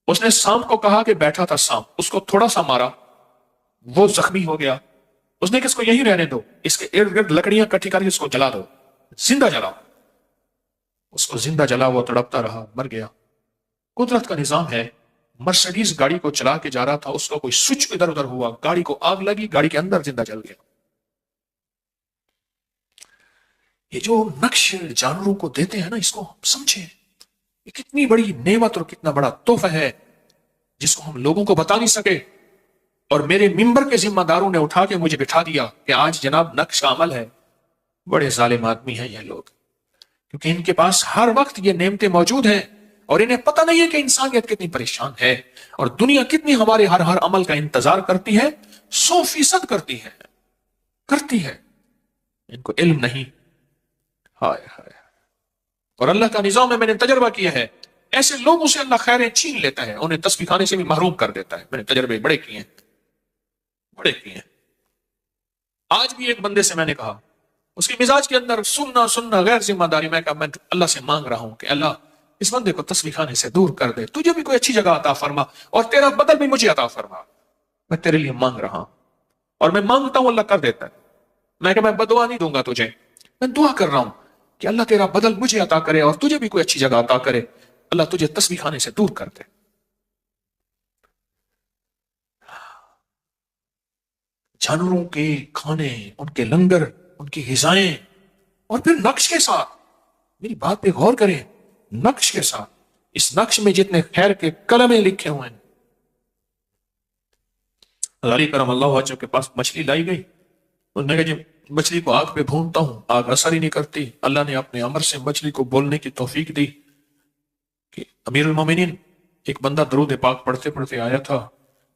اس نے سانپ کو کہا کہ بیٹھا تھا سانپ، اس کو تھوڑا سا مارا، وہ زخمی ہو گیا. اس نے کہ اس کو یہی رہنے دو، اس کے ارد گرد لکڑیاں کٹھی کر کے اس کو جلا دو، زندہ جلاؤ. اس کو زندہ جلا، وہ تڑپتا رہا، مر گیا. قدرت کا نظام ہے، مرسڈیز گاڑی کو چلا کے جا رہا تھا، اس کو کوئی سوئچ ادھر ادھر ہوا، گاڑی کو آگ لگی، گاڑی کے اندر زندہ جل گیا. یہ جو نقش جانوروں کو دیتے ہیں نا، اس کو ہم سمجھیں، یہ کتنی بڑی نعمت اور کتنا بڑا تحفہ ہے جس کو ہم لوگوں کو بتا نہیں سکے. اور میرے ممبر کے ذمہ داروں نے اٹھا کے مجھے بٹھا دیا کہ آج جناب نقش کا عمل ہے. بڑے ظالم آدمی ہیں یہ لوگ، کیونکہ ان کے پاس ہر وقت یہ نعمتیں موجود ہیں، اور انہیں پتہ نہیں ہے کہ انسانیت کتنی پریشان ہے، اور دنیا کتنی ہمارے ہر عمل کا انتظار کرتی ہے، 100% کرتی ہے. ان کو علم نہیں. ہائے ہائے. اور اللہ کا نظام میں میں نے تجربہ کیا ہے، ایسے لوگوں سے اللہ خیریں چھین لیتا ہے، انہیں تسبیح کھانے سے بھی محروم کر دیتا ہے. میں نے تجربے بڑے کیے ہیں. آج بھی ایک بندے سے میں نے کہا، اس کے مزاج کے اندر سننا غیر ذمہ داری. میں کہا میں اللہ سے مانگ رہا ہوں کہ اللہ اس بندے کو تسبیح کھانے سے دور کر دے، تجھے بھی کوئی اچھی جگہ عطا فرما، اور تیرا بدل بھی مجھے عطا فرما. میں تیرے لیے مانگ رہا ہوں، اور میں مانگتا ہوں اللہ کر دیتا ہے. میں کہ میں بدعا نہیں دوں گا تجھے، میں دعا کر رہا ہوں کہ اللہ تیرا بدل مجھے عطا کرے اور تجھے بھی کوئی اچھی جگہ عطا کرے، اللہ تجھے تسبیح کھانے سے دور کر دے. جانوروں کے کھانے، ان کے لنگر، ان کی غذائیں، اور پھر نقش کے ساتھ. میری بات پہ غور کریں، نقش کے ساتھ. اس نقش میں جتنے خیر کے کلمے لکھے ہوئے ہیں. غاری کرم اللہ وجہ کے پاس مچھلی لائی گئی، انہوں نے کہا جی مچھلی کو آگ پہ بھونتا ہوں، آگ اثر ہی نہیں کرتی. اللہ نے اپنے امر سے مچھلی کو بولنے کی توفیق دی کہ امیر المومنین، ایک بندہ درود پاک پڑھتے پڑھتے آیا تھا،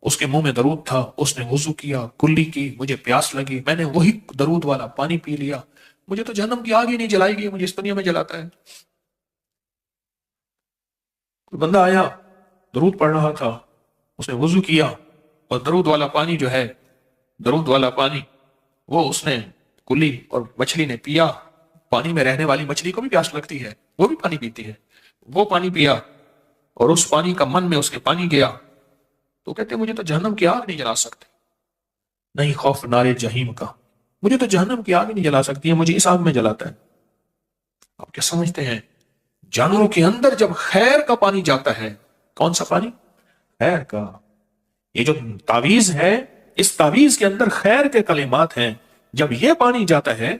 اس کے منہ میں درود تھا، اس نے وضو کیا، کلی کی، مجھے پیاس لگی، میں نے وہی درود والا پانی پی لیا، مجھے تو جہنم کی آگ ہی نہیں جلائے گی، مجھے اس دنیا میں جلاتا ہے۔ کوئی بندہ آیا، درود پڑھ رہا تھا، اس نے وضو کیا اور درود والا پانی جو ہے، درود والا پانی وہ اس نے کلی اور مچھلی نے پیا۔ پانی میں رہنے والی مچھلی کو بھی پیاس لگتی ہے، وہ بھی پانی پیتی ہے، وہ پانی پیا اور اس پانی کا من میں اس کے پانی گیا، تو کہتے مجھے تو جہنم کی آگ نہیں جلا سکتے، نہیں خوف نار جہیم کا، مجھے تو جہنم کی آگ نہیں جلا سکتی ہے، مجھے اس آگ میں جلاتا ہے۔ آپ کیا سمجھتے ہیں؟ جانوروں کے اندر جب خیر کا پانی جاتا ہے، کون سا پانی؟ خیر کا۔ یہ جو تعویذ ہے، اس تعویذ کے اندر خیر کے کلمات ہیں، جب یہ پانی جاتا ہے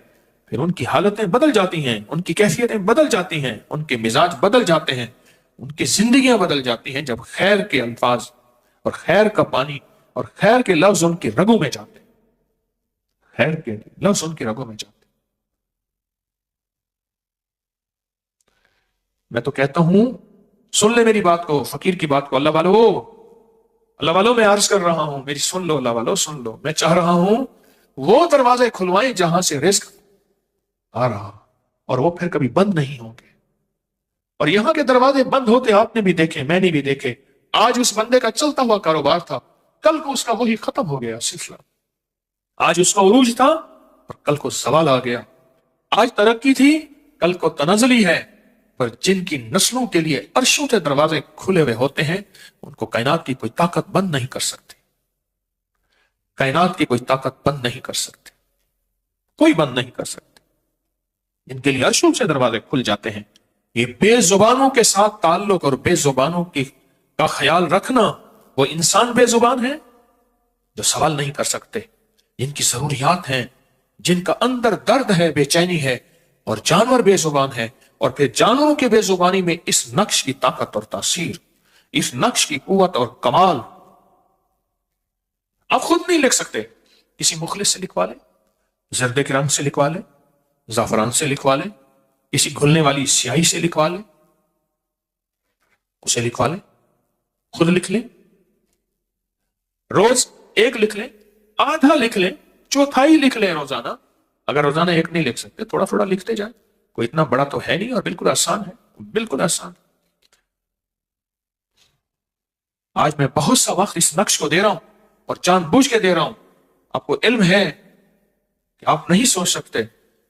پھر ان کی حالتیں بدل جاتی ہیں، ان کی کیفیتیں بدل جاتی ہیں، ان کے مزاج بدل جاتے ہیں، ان کی زندگیاں بدل جاتی ہیں، جب خیر کے الفاظ اور خیر کا پانی اور خیر کے لفظ ان کے رگوں میں جاتے ہیں، خیر کے لفظ ان کے رگوں میں جاتے ہیں۔ میں تو کہتا ہوں سن لے میری بات کو، فقیر کی بات کو، اللہ والو، اللہ والو میں عرض کر رہا ہوں، میری سن لو، اللہ والو سن لو، میں چاہ رہا ہوں وہ دروازے کھلوائیں جہاں سے رزق آ رہا اور وہ پھر کبھی بند نہیں ہوں گے۔ اور یہاں کے دروازے بند ہوتے آپ نے بھی دیکھے، میں نے بھی دیکھے۔ آج اس بندے کا چلتا ہوا کاروبار تھا، کل کو اس کا وہی ختم ہو گیا سلسلہ۔ آج اس کا عروج تھا اور کل کو زوال آ گیا۔ آج ترقی تھی، کل کو تنزلی ہے۔ پر جن کی نسلوں کے لیے عرشوں کے دروازے کھلے ہوئے ہوتے ہیں، ان کو کائنات کی کوئی طاقت بند نہیں کر سکتی، کائنات کی کوئی طاقت بند نہیں کر سکتی، کوئی بند نہیں کر سکتی۔ جن کے لیے عرشوں سے دروازے کھل جاتے ہیں، یہ بے زبانوں کے ساتھ تعلق اور بے زبانوں کا خیال رکھنا، وہ انسان بے زبان ہے جو سوال نہیں کر سکتے، جن کی ضروریات ہیں، جن کا اندر درد ہے، بے چینی ہے، اور جانور بے زبان ہے، اور پھر جانوروں کے بے زبانی میں اس نقش کی طاقت اور تاثیر، اس نقش کی قوت اور کمال۔ آپ خود نہیں لکھ سکتے، کسی مخلص سے لکھوا لیں، زردے کے رنگ سے لکھوا لیں، زعفران سے لکھوا لیں، کسی گھلنے والی سیاہی سے لکھوا لیں، اسے لکھوا لیں، خود لکھ لیں، روز ایک لکھ لیں، آدھا لکھ لیں، چوتھائی لکھ لیں روزانہ۔ اگر روزانہ ایک نہیں لکھ سکتے، تھوڑا تھوڑا لکھتے جائیں، کوئی اتنا بڑا تو ہے نہیں، اور بالکل آسان ہے، بالکل آسان۔ آج میں بہت سا وقت اس نقش کو دے رہا ہوں اور جان بوجھ کے دے رہا ہوں۔ آپ کو علم ہے کہ آپ نہیں سوچ سکتے،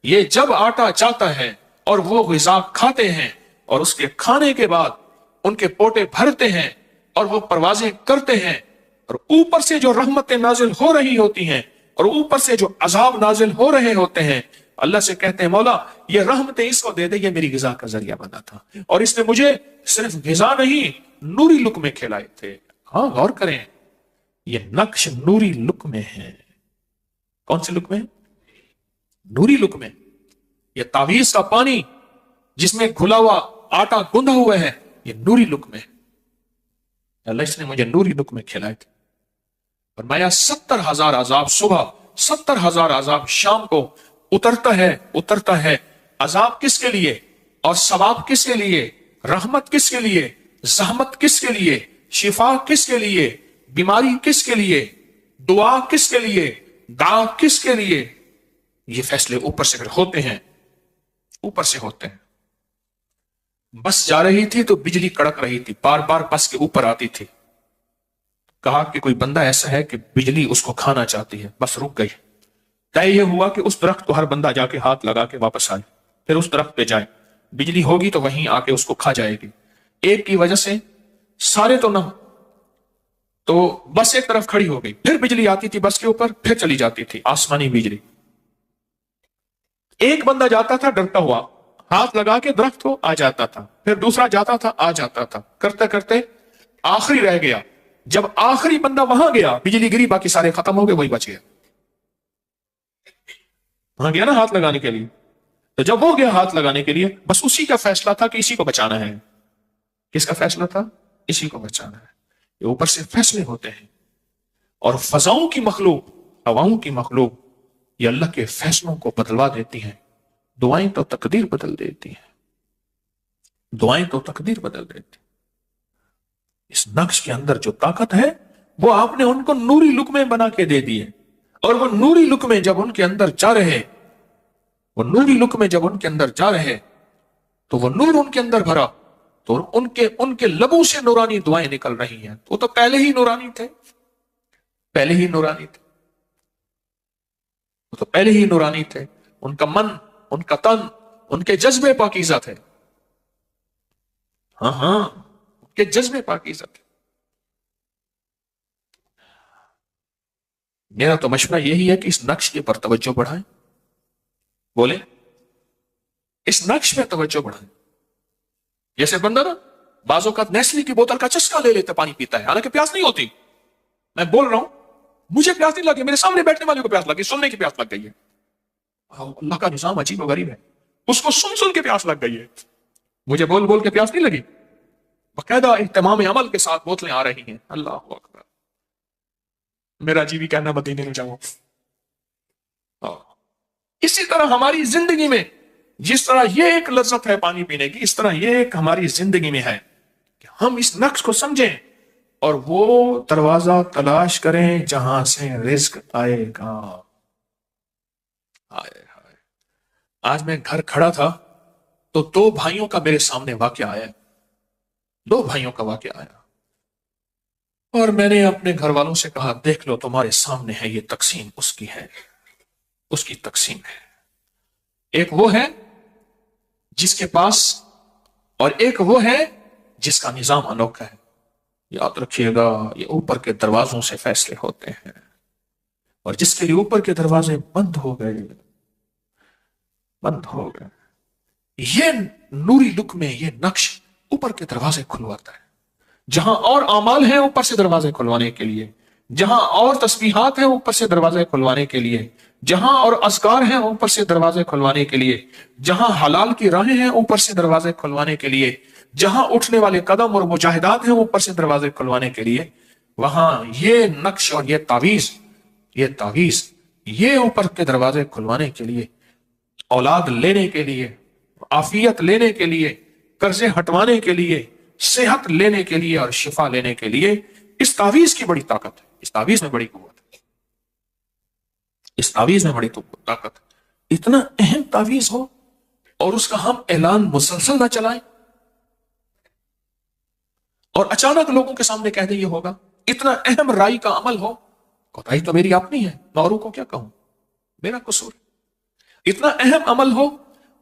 یہ جب آٹا چاہتا ہے اور وہ غذا کھاتے ہیں اور اس کے کھانے کے بعد ان کے پوٹے بھرتے ہیں اور وہ پروازیں کرتے ہیں، اور اوپر سے جو رحمتیں نازل ہو رہی ہوتی ہیں اور اوپر سے جو عذاب نازل ہو رہے ہوتے ہیں، اللہ سے کہتے ہیں مولا یہ رحمتیں اس کو دے دے، یہ میری غذا کا ذریعہ بنا تھا، اور اس نے مجھے صرف غذا نہیں نوری لقمے کھلائے تھے۔ ہاں غور کریں، یہ نقش نوری لقمے ہیں۔ کون سے لقمے؟ نوری لقمے۔ یہ تعویذ کا پانی جس میں گھلا ہوا آٹا گندھا ہوا ہے، یہ نوری لقمے۔ اللہ اس نے مجھے نوری لقمے کھلائے تھے۔ فرمایا 70,000 عذاب صبح، 70,000 عذاب شام کو اترتا ہے۔ عذاب کس کے لیے اور ثواب کس کے لیے؟ رحمت کس کے لیے؟ زحمت کس کے لیے؟ شفا کس کے لیے؟ بیماری کس کے لیے؟ دعا کس کے لیے؟ دعا کس کے لیے؟ یہ فیصلے اوپر سے ہوتے ہیں، اوپر سے ہوتے ہیں۔ بس جا رہی تھی تو بجلی کڑک رہی تھی، بار بار بس کے اوپر آتی تھی۔ کہا کہ کوئی بندہ ایسا ہے کہ بجلی اس کو کھانا چاہتی ہے، بس رک گئی۔ طے یہ ہوا کہ اس درخت کو ہر بندہ جا کے ہاتھ لگا کے واپس آئے، پھر اس درخت پہ جائے، بجلی ہوگی تو وہیں آ کے اس کو کھا جائے گی۔ ایک کی وجہ سے سارے تو نہ، تو بس ایک طرف کھڑی ہو گئی، پھر بجلی آتی تھی بس کے اوپر، پھر چلی جاتی تھی آسمانی بجلی۔ ایک بندہ جاتا تھا ڈرتا ہوا، ہاتھ لگا کے درخت کو آ جاتا تھا، پھر دوسرا جاتا تھا آ جاتا تھا، کرتے کرتے آخری رہ گیا۔ جب آخری بندہ وہاں گیا، بجلی گری، باقی سارے ختم ہو گئے، وہی بچ گیا۔ وہاں گیا نا ہاتھ لگانے کے لیے، تو جب وہ گیا ہاتھ لگانے کے لیے، بس اسی کا فیصلہ تھا کہ اسی کو بچانا ہے۔ کس کا فیصلہ تھا؟ اسی کو بچانا ہے۔ یہ اوپر سے فیصلے ہوتے ہیں، اور فضاؤں کی مخلوق، ہواؤں کی مخلوق، یہ اللہ کے فیصلوں کو بدلوا دیتی ہیں۔ دعائیں تو تقدیر بدل دیتی ہیں، دعائیں تو تقدیر بدل دیتی ہیں۔ اس نقش کے اندر جو طاقت ہے وہ آپ نے ان کو نوری لقمے بنا کے دے دیے، اور وہ نوری لقمے جب ان کے اندر جا رہے، وہ نوری لقمے جب ان کے اندر جا رہے تو وہ نور ان کے اندر بھرا، تو ان کے لبوں سے نورانی دعائیں نکل رہی ہیں. وہ تو پہلے ہی نورانی تھے، پہلے ہی نورانی تھے، وہ تو پہلے ہی نورانی تھے. ان کا من، ان کا تن، ان کے جذبے پاکیزہ تھے. ہاں ہاں، ان کے جذبے پاکیزہ تھے. میرا تو مشورہ یہی ہے کہ اس نقش کے پر توجہ بڑھائیں. بولے اس نقش پہ توجہ بڑھائیں. جیسے بندہ نا بعض اوقات نیسلی کی بوتل کا چسکا لے لیتے پانی پیتا ہے، حالانکہ پیاس نہیں ہوتی. میں بول رہا ہوں مجھے پیاس نہیں لگی، میرے سامنے بیٹھنے والے کو پیاس لگی، سننے کی پیاس لگ گئی ہے. اللہ کا نظام عجیب و غریب ہے، اس کو سن سن کے پیاس لگ گئی ہے، مجھے بول بول کے پیاس نہیں لگی. باقاعدہ اہتمام عمل کے ساتھ بوتلیں آ رہی ہیں. اللہ اکبر، میرا جی بھی کہنا مدینے میں جاؤں. اسی طرح ہماری زندگی میں جس طرح یہ ایک لذت ہے پانی پینے کی، اس طرح یہ ایک ہماری زندگی میں ہے کہ ہم اس نقش کو سمجھیں اور وہ دروازہ تلاش کریں جہاں سے رزق آئے گا. آج میں گھر کھڑا تھا تو دو بھائیوں کا میرے سامنے واقعہ آیا، دو بھائیوں کا واقعہ آیا، اور میں نے اپنے گھر والوں سے کہا دیکھ لو تمہارے سامنے ہے، یہ تقسیم اس کی ہے، اس کی تقسیم ہے. ایک وہ ہے جس کے پاس، اور ایک وہ ہے جس کا نظام انوکھا ہے. یاد رکھیے گا یہ اوپر کے دروازوں سے فیصلے ہوتے ہیں، اور جس کے لیے اوپر کے دروازے بند ہو گئے، بند ہو گئے، یہ نوری لقمے، یہ نقش اوپر کے دروازے کھلواتا ہے. جہاں اور اعمال ہیں اوپر سے دروازے کھلوانے کے لیے، جہاں اور تسبیحات ہیں اوپر سے دروازے کھلوانے کے لیے، جہاں اور اذکار ہیں اوپر سے دروازے کھلوانے کے لیے، جہاں حلال کی راہیں ہیں اوپر سے دروازے کھلوانے کے لیے، جہاں اٹھنے والے قدم اور مجاہدات ہیں اوپر سے دروازے کھلوانے کے لیے، وہاں یہ نقش اور یہ تعویذ یہ اوپر کے دروازے کھلوانے کے لیے، اولاد لینے کے لیے، عافیت لینے کے لیے، قرضے ہٹوانے کے لیے، صحت لینے کے لیے اور شفا لینے کے لیے، اس تعویذ کی بڑی طاقت ہے، اس تعویذ میں بڑی قوت ہے، اس تعویذ میں بڑی طاقت ہے. اتنا اہم تعویذ ہو اور اس کا ہم اعلان مسلسل نہ چلائیں اور اچانک لوگوں کے سامنے کہہ دیں یہ ہوگا. اتنا اہم رائی کا عمل ہو، کوتاہی تو میری اپنی ہے، میں اوروں کو کیا کہوں، میرا قصور. اتنا اہم عمل ہو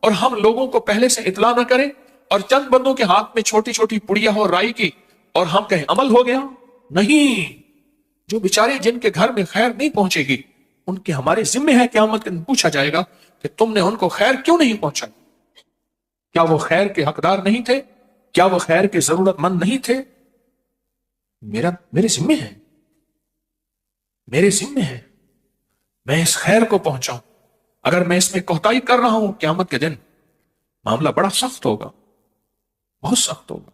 اور ہم لوگوں کو پہلے سے اطلاع نہ کریں، اور چند بندوں کے ہاتھ میں چھوٹی چھوٹی پڑیا ہو رائی کی، اور ہم کہیں عمل ہو گیا. نہیں، جو بیچارے جن کے گھر میں خیر نہیں پہنچے گی ان کے ہمارے ذمہ ہے، قیامت کے دن پوچھا جائے گا کہ تم نے ان کو خیر کیوں نہیں پہنچائی؟ کیا وہ خیر کے حقدار نہیں تھے؟ کیا وہ خیر کے ضرورت مند نہیں تھے؟ میرے ذمہ ہے، میرے ذمہ ہے میں اس خیر کو پہنچاؤں. اگر میں اس میں کوتاہی کر رہا ہوں قیامت کے دن معاملہ بڑا سخت ہوگا، بہت سخت ہوگا.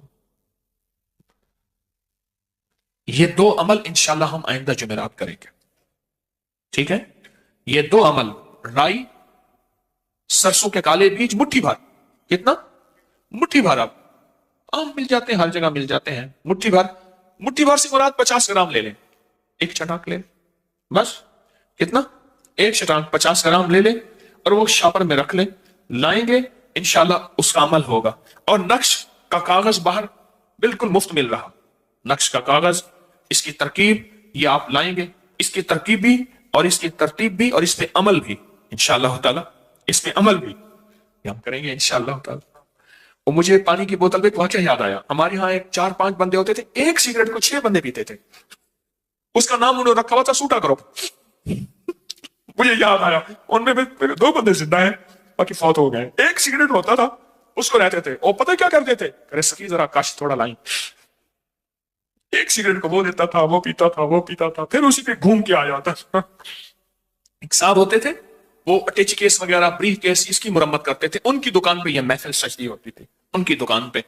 یہ دو عمل انشاءاللہ ہم آئندہ جمعرات کریں گے، ٹھیک ہے؟ یہ دو عمل، رائی، سرسوں کے کالے بیج مٹھی بھر. کتنا؟ مٹھی بھر. آپ عام مل جاتے ہیں، ہر جگہ مل جاتے ہیں. مٹھی بھر، مٹھی بھر سے مراد 50 گرام لے لیں، ایک چٹاک لے لیں بس. کتنا؟ ایک چٹاک 50 گرام لے لیں اور وہ شاپر میں رکھ لیں. لائیں گے انشاءاللہ اس کا عمل ہوگا. اور نقش کا کاغذ باہر بالکل مفت مل رہا، نقش کا کاغذ، اس کی ترکیب، یہ آپ لائیں گے، اس کی ترکیب بھی اور اس کی ترتیب بھی اور اس پہ عمل بھی انشاءاللہ تعالی، اس پہ عمل بھی یہ ہم کریں گے انشاءاللہ تعالی. اور مجھے پانی کی بوتل پہ ایک واقعہ یاد آیا. ہمارے ہاں ایک 4-5 بندے ہوتے تھے، ایک سگریٹ کو 6 بندے پیتے تھے. اس کا نام انہوں نے رکھا ہوا تھا سوٹا کرو. مجھے یاد آیا ان میں میرے 2 بندے زندہ ہیں، باقی فوت ہو گئے. ایک سگریٹ ہوتا تھا، اس کو رہتے تھے، اور پتہ کیا کرتے تھے، ارے سکی ذرا کاش تھوڑا لائیں. ایک سگریٹ کو وہ دیتا تھا، وہ پیتا تھا، وہ پیتا تھا، پھر اسی پہ گھوم کے آ جاتا تھا. ایک صاحب ہوتے تھے، وہ اٹیچی کیس وغیرہ، بریف کیس، اس کی مرمت کرتے تھے. ان کی دکان پہ یہ محفل سجدی ہوتی تھی، ان کی دکان پہ،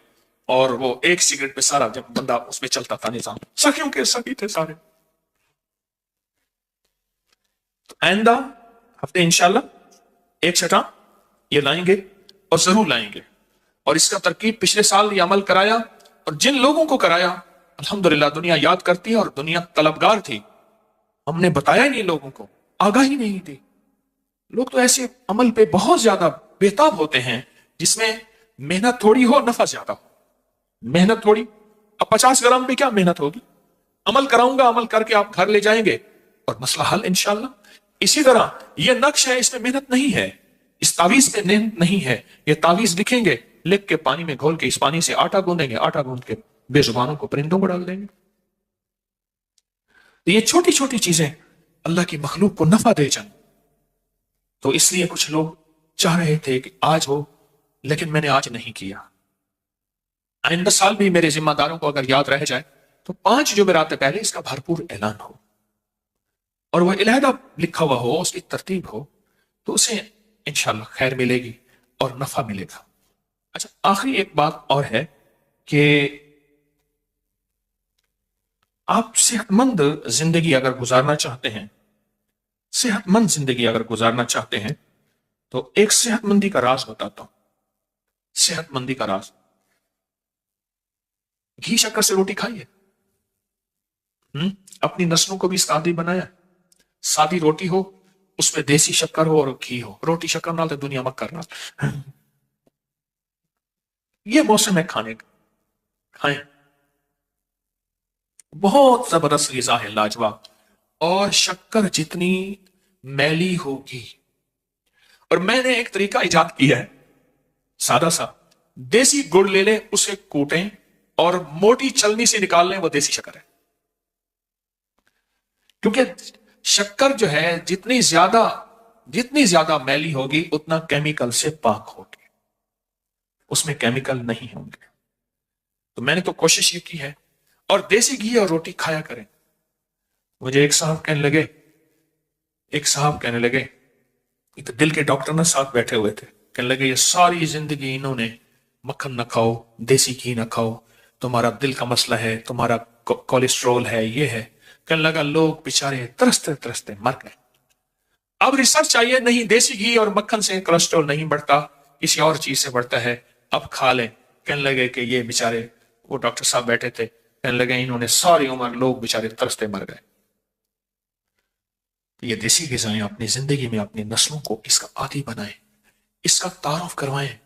اور وہ ایک سگریٹ پہ سارا جب بندہ اس پہ چلتا تھا نظام. سخیوں کے سخی تھے سارے. تو آئندہ ہفتے انشاءاللہ ایک چھٹا یہ لائیں گے اور ضرور لائیں گے. اور اس کا ترکیب پچھلے سال یہ عمل کرایا، اور جن لوگوں کو کرایا الحمدللہ دنیا یاد کرتی ہے اور دنیا طلبگار تھی. ہم نے بتایا ہی نہیں لوگوں کو, آگاہی نہیں دی. لوگ تو ایسے عمل پہ بہت زیادہ بےتاب ہوتے ہیں جس میں محنت تھوڑی ہو, نفع زیادہ ہو. محنت تھوڑی, اب 50 گرام پہ کیا محنت ہوگی؟ عمل کراؤں گا, عمل کر کے آپ گھر لے جائیں گے اور مسئلہ حل انشاءاللہ. اسی طرح یہ نقش ہے, اس میں محنت نہیں ہے, اس تعویذ پہ محنت نہیں ہے. یہ تعویذ لکھیں گے, لکھ کے پانی میں گھول کے اس پانی سے آٹا گوندیں گے, آٹا گوند کے بے زبانوں کو, پرندوں کو ڈال دیں گے. تو یہ چھوٹی چھوٹی چیزیں اللہ کی مخلوق کو نفع دے جائیں. تو اس لیے کچھ لوگ چاہ رہے تھے کہ آج ہو, لیکن میں نے آج نہیں کیا. آئندہ سال بھی میرے ذمہ داروں کو اگر یاد رہ جائے تو 5 جمعرات پہلے اس کا بھرپور اعلان ہو, اور وہ علیحدہ لکھا ہوا ہو, اس کی ترتیب ہو, تو اسے انشاءاللہ خیر ملے گی اور نفع ملے گا. اچھا, آخری ایک بات اور ہے کہ آپ صحت مند زندگی اگر گزارنا چاہتے ہیں, صحت مند زندگی اگر گزارنا چاہتے ہیں, تو ایک صحت مندی کا راز بتاتا ہوں. صحت مندی کا راز, گھی شکر سے روٹی کھائیے. اپنی نسلوں کو بھی اس کا عادی بنایا. سادی روٹی ہو, اس میں دیسی شکر ہو اور گھی ہو. روٹی شکر نال تے دنیا مکر نال. یہ موسم ہے کھانے کا, کھائیں. بہت زبردست غذا ہے, لاجواب. اور شکر جتنی میلی ہوگی, اور میں نے ایک طریقہ ایجاد کیا ہے سادہ سا, دیسی گڑ لے لیں, اسے کوٹیں اور موٹی چلنی سے نکال لیں, وہ دیسی شکر ہے. کیونکہ شکر جو ہے جتنی زیادہ میلی ہوگی اتنا کیمیکل سے پاک ہوگی, اس میں کیمیکل نہیں ہوں گے. تو میں نے تو کوشش یہ کی ہے, اور دیسی گھی اور روٹی کھایا کریں. مجھے ایک صاحب کہنے لگے, ایک دل کے ڈاکٹر نہ ساتھ بیٹھے ہوئے تھے, کہنے لگے یہ ساری زندگی انہوں نے مکھن نہ کھاؤ, دیسی گھی نہ کھاؤ, تمہارا دل کا مسئلہ ہے, تمہارا کولیسٹرول ہے, یہ ہے. کہنے لگا لوگ بیچارے ترستے ترستے مر گئے. اب ریسرچ چاہیے, نہیں دیسی گھی اور مکھن سے کولیسٹرول نہیں بڑھتا, کسی اور چیز سے بڑھتا ہے, اب کھا لیں. کہنے لگے کہ یہ بیچارے, وہ ڈاکٹر صاحب بیٹھے تھے, کہنے لگے انہوں نے ساری عمر لوگ بیچارے ترستے مر گئے. یہ دیسی غذائیں اپنی زندگی میں اپنی نسلوں کو اس کا عادی بنائیں, اس کا تعارف کروائیں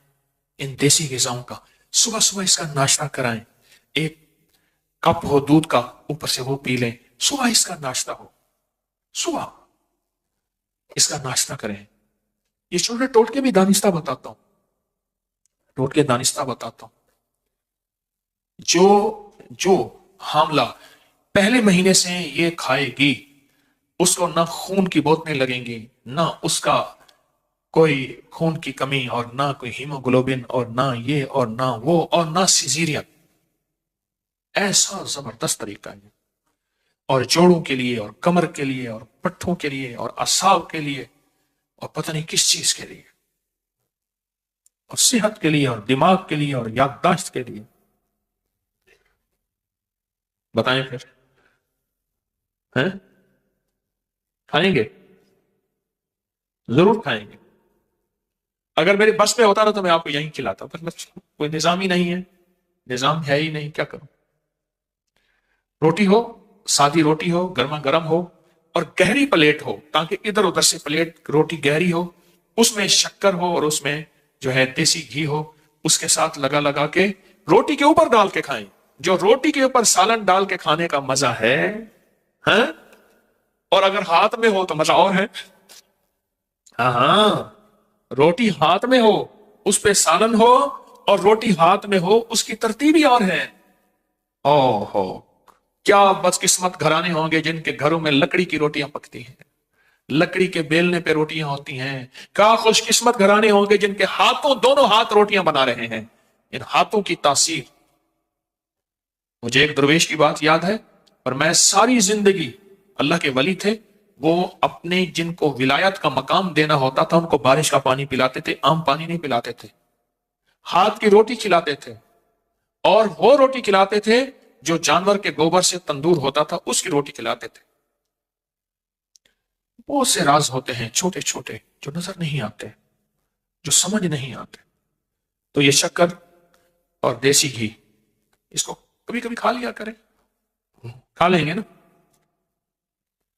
ان دیسی غذاؤں کا. صبح صبح اس کا ناشتہ کرائیں, ایک کپ ہو دودھ کا, اوپر سے وہ پی لیں. صبح اس کا ناشتہ ہو, صبح اس کا ناشتہ کریں. یہ چھوٹے ٹوٹکے بھی دانستہ بتاتا ہوں, ٹوٹکے دانستہ بتاتا ہوں. جو حاملہ پہلے مہینے سے یہ کھائے گی, اس کو نہ خون کی بوتلیں لگیں گی, نہ اس کا کوئی خون کی کمی, اور نہ کوئی ہیموگلوبن, اور نہ یہ اور نہ وہ, اور نہ سیزیرین. ایسا زبردست طریقہ ہے. اور جوڑوں کے لیے, اور کمر کے لیے, اور پٹھوں کے لیے, اور اعصاب کے لیے, اور پتہ نہیں کس چیز کے لیے, اور صحت کے لیے, اور دماغ کے لیے, اور یادداشت کے لیے. بتائیں پھر, ہیں کھائیں گے؟ ضرور کھائیں گے. اگر میرے بس میں ہوتا نا تو میں آپ کو یہیں کھلاتا, پر کوئی نظام ہی نہیں ہے, نظام ہے ہی نہیں, کیا کروں. روٹی ہو, سادی روٹی ہو, گرما گرم ہو, اور گہری پلیٹ ہو, تاکہ ادھر ادھر سے پلیٹ روٹی گہری ہو, اس میں شکر ہو, اور اس میں جو ہے دیسی گھی ہو, اس کے ساتھ لگا کے روٹی کے اوپر ڈال کے کھائیں. جو روٹی کے اوپر سالن ڈال کے کھانے کا مزہ ہے, ہاں, اور اگر ہاتھ میں ہو تو مزہ اور ہے. ہاں, روٹی ہاتھ میں ہو, اس پہ سالن ہو, اور روٹی ہاتھ میں ہو, اس کی ترتیب ہی اور ہے. او ہو, کیا بدقسمت گھرانے ہوں گے جن کے گھروں میں لکڑی کی روٹیاں پکتی ہیں, لکڑی کے بیلنے پہ روٹیاں ہوتی ہیں. کیا خوش قسمت گھرانے ہوں گے جن کے ہاتھوں, دونوں ہاتھ روٹیاں بنا رہے ہیں. ان ہاتھوں کی تاثیر. مجھے ایک درویش کی بات یاد ہے, اور میں ساری زندگی, اللہ کے ولی تھے وہ, اپنے جن کو ولایت کا مقام دینا ہوتا تھا ان کو بارش کا پانی پلاتے تھے, عام پانی نہیں پلاتے تھے. ہاتھ کی روٹی کھلاتے تھے, اور وہ روٹی کھلاتے تھے جو جانور کے گوبر سے تندور ہوتا تھا, اس کی روٹی کھلاتے تھے. بہت سے راز ہوتے ہیں چھوٹے چھوٹے جو نظر نہیں آتے, جو سمجھ نہیں آتے. تو یہ شکر اور دیسی گھی, اس کو کبھی کبھی کھا لیا کریں, کھا لیں گے نا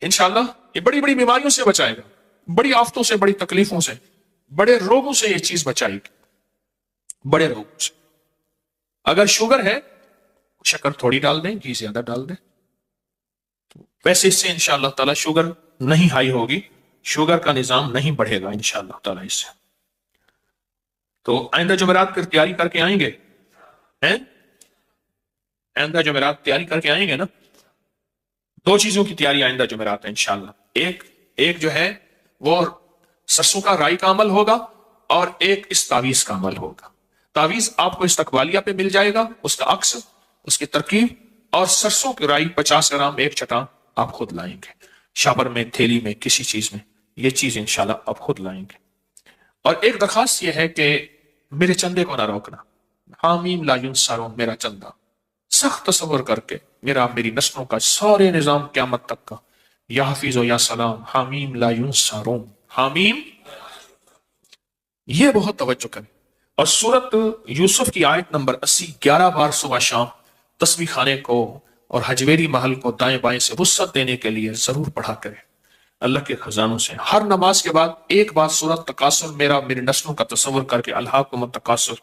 انشاءاللہ. یہ بڑی بڑی بیماریوں سے بچائے گا، بڑی آفتوں سے، بڑی تکلیفوں سے، بڑے روگوں سے یہ چیز بچائے گی، بڑے روگوں سے. اگر شوگر ہے شکر تھوڑی ڈال دیں، گھی زیادہ ڈال دیں. ویسے اس سے انشاءاللہ تعالی شوگر نہیں ہائی ہوگی، شوگر کا نظام نہیں بڑھے گا انشاءاللہ تعالی اس سے. تو آئندہ جمعرات پھر تیاری کر کے آئیں گے ہیں؟ آئندہ جمعرات تیاری کر کے آئیں گے نا. دو چیزوں کی تیاری آئندہ جمعرات ہے انشاءاللہ. ایک جو ہے وہ سرسوں کا رائی کا عمل ہوگا، اور ایک اس تعویذ کا عمل ہوگا. تعویذ آپ کو استقبالیہ پہ مل جائے گا، اس کا عکس، اس کی ترکیب، اور سرسوں کی رائی 50 گرام ایک چٹان آپ خود لائیں گے، شاپر میں، تھیلی میں، کسی چیز میں. یہ چیز انشاءاللہ آپ خود لائیں گے. اور ایک درخواست یہ ہے کہ میرے چندے کو نہ روکنا. حامیم لا ینصرون، میرا چندہ سخت تصور کر کے میری نسلوں کا سارے نظام قیامت تک کا، یا حفیظ و یا سلام، حامیم لا ینصرون، حامیم. یہ بہت توجہ کریں. اور سورت یوسف کی آیت نمبر 80 11 بار صبح شام تسبیح خانے کو اور حجویری محل کو دائیں بائیں سے وسعت دینے کے لیے ضرور پڑھا کریں. اللہ کے خزانوں سے ہر نماز کے بعد ایک بار سورت تکاثر، میری نسلوں کا تصور کر کے، الہاکم التکاثر،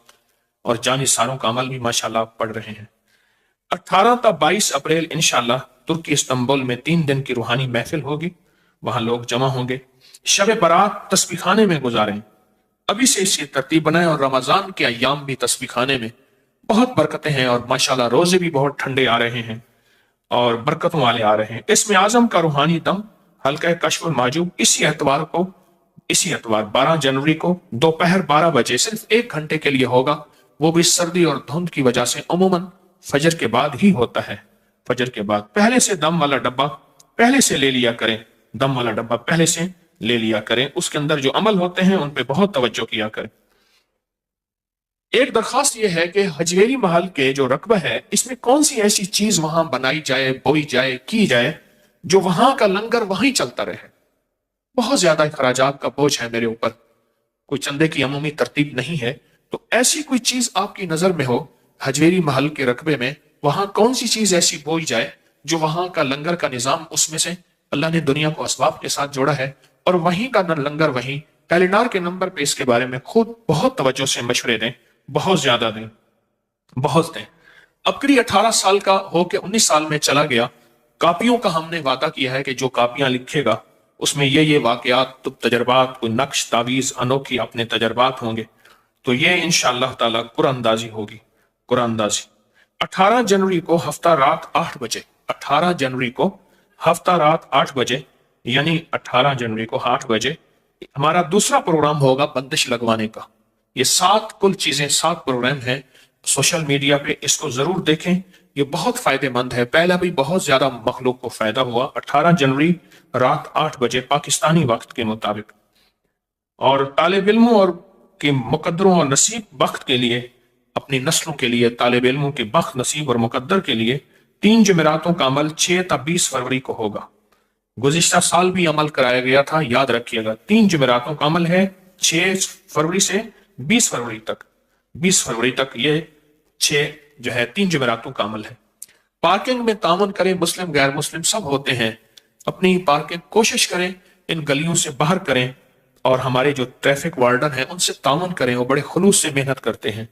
اور جانی ساروں کا عمل بھی ماشاءاللہ پڑھ رہے ہیں. 18 تا 22 اپریل انشاءاللہ ترکی استنبول میں 3 دن کی روحانی محفل ہوگی، وہاں لوگ جمع ہوں گے. شب برات تسبیح خانے میں گزاریں، ابھی سے اس کی ترتیب بنائیں. اور رمضان کے ایام بھی تسبیح خانے میں بہت برکتیں ہیں، اور ماشاءاللہ روزے بھی بہت ٹھنڈے آ رہے ہیں اور برکتوں والے آ رہے ہیں. اسم اعظم کا روحانی دم حلقہ کشف المحجوب اسی اتوار 12 جنوری کو دوپہر 12 بجے صرف 1 گھنٹے کے لیے ہوگا. وہ بھی سردی اور دھند کی وجہ سے عموماً فجر کے بعد ہی ہوتا ہے. فجر کے بعد پہلے سے دم والا ڈبہ پہلے سے لے لیا کریں، دم والا ڈبہ پہلے سے لے لیا کریں. اس کے اندر جو عمل ہوتے ہیں ان پہ بہت توجہ کیا کریں. ایک درخواست یہ ہے کہ حجویری محل کے جو رقبہ ہے، اس میں کون سی ایسی چیز وہاں بنائی جائے، بوئی جائے، کی جائے، جو وہاں کا لنگر وہیں چلتا رہے. بہت زیادہ اخراجات کا بوجھ ہے میرے اوپر، کوئی چندے کی عمومی ترتیب نہیں ہے. تو ایسی کوئی چیز آپ کی نظر میں ہو حجویری محل کے رقبے میں، وہاں کون سی چیز ایسی بوئی جائے جو وہاں کا لنگر کا نظام، اس میں سے اللہ نے دنیا کو اسباب کے ساتھ جوڑا ہے، اور وہیں کا لنگر وہیں. ٹیلیڈار کے نمبر پہ اس کے بارے میں خود بہت توجہ سے مشورے دیں، بہت زیادہ دیں، بہت دیں. ابکری 18 سال کا ہو کے 19 سال میں چلا گیا. کاپیوں کا ہم نے وعدہ کیا ہے کہ جو کاپیاں لکھے گا اس میں یہ واقعات، تجربات، کوئی نقش، تعویذ، انوکھی اپنے تجربات ہوں گے. تو یہ انشاءاللہ تعالی قرآن اندازی ہوگی، قرآن اندازی. 18 جنوری کو ہفتہ رات 8 بجے، 18 جنوری کو ہفتہ رات 8 بجے، یعنی 18 جنوری کو 8 بجے ہمارا دوسرا پروگرام ہوگا بندش لگوانے کا. یہ 7 کل چیزیں، 7 پروگرام ہیں سوشل میڈیا پہ، اس کو ضرور دیکھیں، یہ بہت فائدہ مند ہے. پہلا بھی بہت زیادہ مخلوق کو فائدہ ہوا. 18 جنوری رات 8 بجے پاکستانی وقت کے مطابق. اور طالب علموں اور کے مقدروں اور نصیب وقت کے لیے، اپنی نسلوں کے لیے، طالب علموں کے بخت، نصیب اور مقدر کے لیے 3 جمعراتوں کا عمل 6 تا 20 فروری کو ہوگا. گزشتہ سال بھی عمل کرایا گیا تھا، یاد رکھیے گا. 3 جمعراتوں کا عمل ہے 6 فروری سے 20 فروری تک. 20 فروری تک یہ 6 جو ہے 3 جمعراتوں کا عمل ہے. پارکنگ میں تعاون کریں، مسلم غیر مسلم سب ہوتے ہیں. اپنی پارکنگ کوشش کریں ان گلیوں سے باہر کریں، اور ہمارے جو ٹریفک وارڈن ہیں ان سے تعاون کریں، وہ بڑے خلوص سے محنت کرتے ہیں.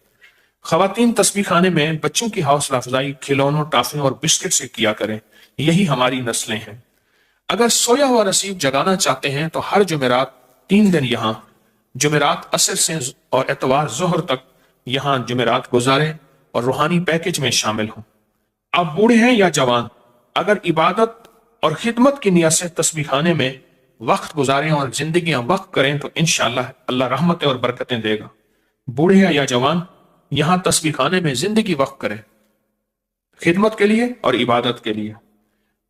خواتین تسبیح خانے میں بچوں کی حوصلہ افزائی کھلونوں، ٹافیوں اور بسکٹ سے کیا کریں، یہی ہماری نسلیں ہیں. اگر سویا ہوا نصیب جگانا چاہتے ہیں تو ہر جمعرات 3 دن یہاں، جمعرات عصر سے اور اتوار ظہر تک یہاں جمعرات گزاریں اور روحانی پیکج میں شامل ہوں. آپ بوڑھے ہیں یا جوان، اگر عبادت اور خدمت کی نیت سے تسبیح خانے میں وقت گزاریں اور زندگیاں وقف کریں تو انشاءاللہ اللہ رحمتیں اور برکتیں دے گا. بوڑھے ہیں یا جوان، یہاں تسبیح خانے میں زندگی وقف کریں خدمت کے لیے اور عبادت کے لیے.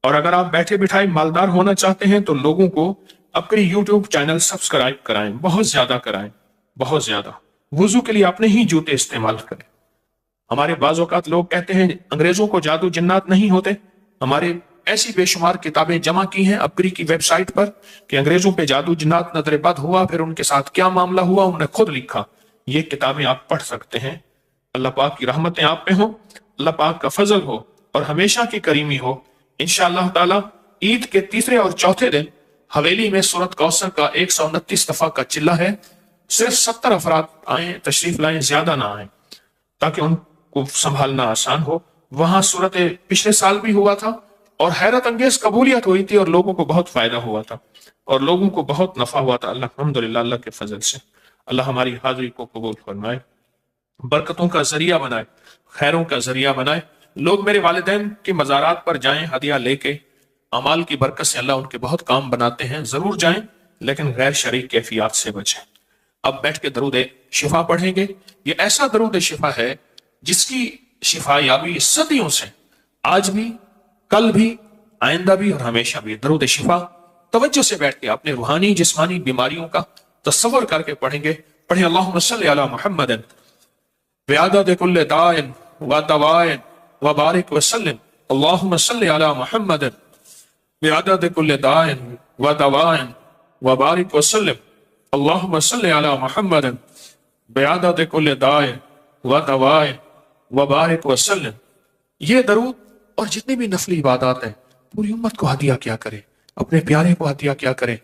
اور اگر آپ بیٹھے بٹھائے مالدار ہونا چاہتے ہیں تو لوگوں کو اپنی یوٹیوب چینل سبسکرائب کرائیں، بہت زیادہ کرائیں، بہت زیادہ. وضو کے لیے اپنے ہی جوتے استعمال کریں. ہمارے بعض اوقات لوگ کہتے ہیں انگریزوں کو جادو جنات نہیں ہوتے. ہمارے ایسی بے شمار کتابیں جمع کی ہیں اپگری کی ویب سائٹ پر کہ انگریزوں پہ جادو جنات نظر بد ہوا، پھر ان کے ساتھ کیا معاملہ ہوا انہوں نے خود لکھا. یہ کتابیں آپ پڑھ سکتے ہیں. اللہ پاک کی رحمتیں آپ پہ ہوں، اللہ پاک کا فضل ہو اور ہمیشہ کی کریمی ہو. انشاءاللہ تعالی عید کے تیسرے اور چوتھے دن حویلی میں سورت کوثر کا 129 دفعہ کا چلہ ہے. صرف 70 افراد آئیں، تشریف لائیں، زیادہ نہ آئیں تاکہ ان کو سنبھالنا آسان ہو. وہاں صورت پچھلے سال بھی ہوا تھا اور حیرت انگیز قبولیت ہوئی تھی اور لوگوں کو بہت فائدہ ہوا تھا اور لوگوں کو بہت نفع ہوا تھا. الحمدللہ اللہ کے فضل سے اللہ ہماری حاضری کو قبول فرمائے، برکتوں کا ذریعہ بنائے، خیروں کا ذریعہ بنائے. لوگ میرے والدین کے مزارات پر جائیں ہدیہ لے کے، اعمال کی برکت سے اللہ ان کے بہت کام بناتے ہیں. ضرور جائیں لیکن غیر شرعی کیفیات سے بچیں. اب بیٹھ کے درود شفا پڑھیں گے. یہ ایسا درود شفا ہے جس کی شفا یابی صدیوں سے، آج بھی، کل بھی، آئندہ بھی اور ہمیشہ بھی. درود شفا توجہ سے بیٹھ کے اپنے روحانی جسمانی بیماریوں کا تصور کر کے پڑھیں گے. پڑھیں اللہم صلی علی محمد بعدد کل داء و دواء وبارک وسلم. اللہم صلی علی محمد بعدد کل داء و دواء وبارک وسلم. اللہم صلی علی محمد بعدد کل داء و دواء وبارک وسلم. یہ درود اور جتنی بھی نفلی عبادات ہیں پوری امت کو ہدیہ کیا کرے، اپنے پیارے کو ہدیہ کیا کرے.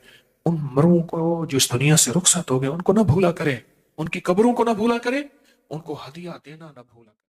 ان مروں کو جو اس دنیا سے رخصت ہو گئے ان کو نہ بھولا کرے، ان کی قبروں کو نہ بھولا کرے، ان کو ہدیہ دینا نہ بھولا کرے.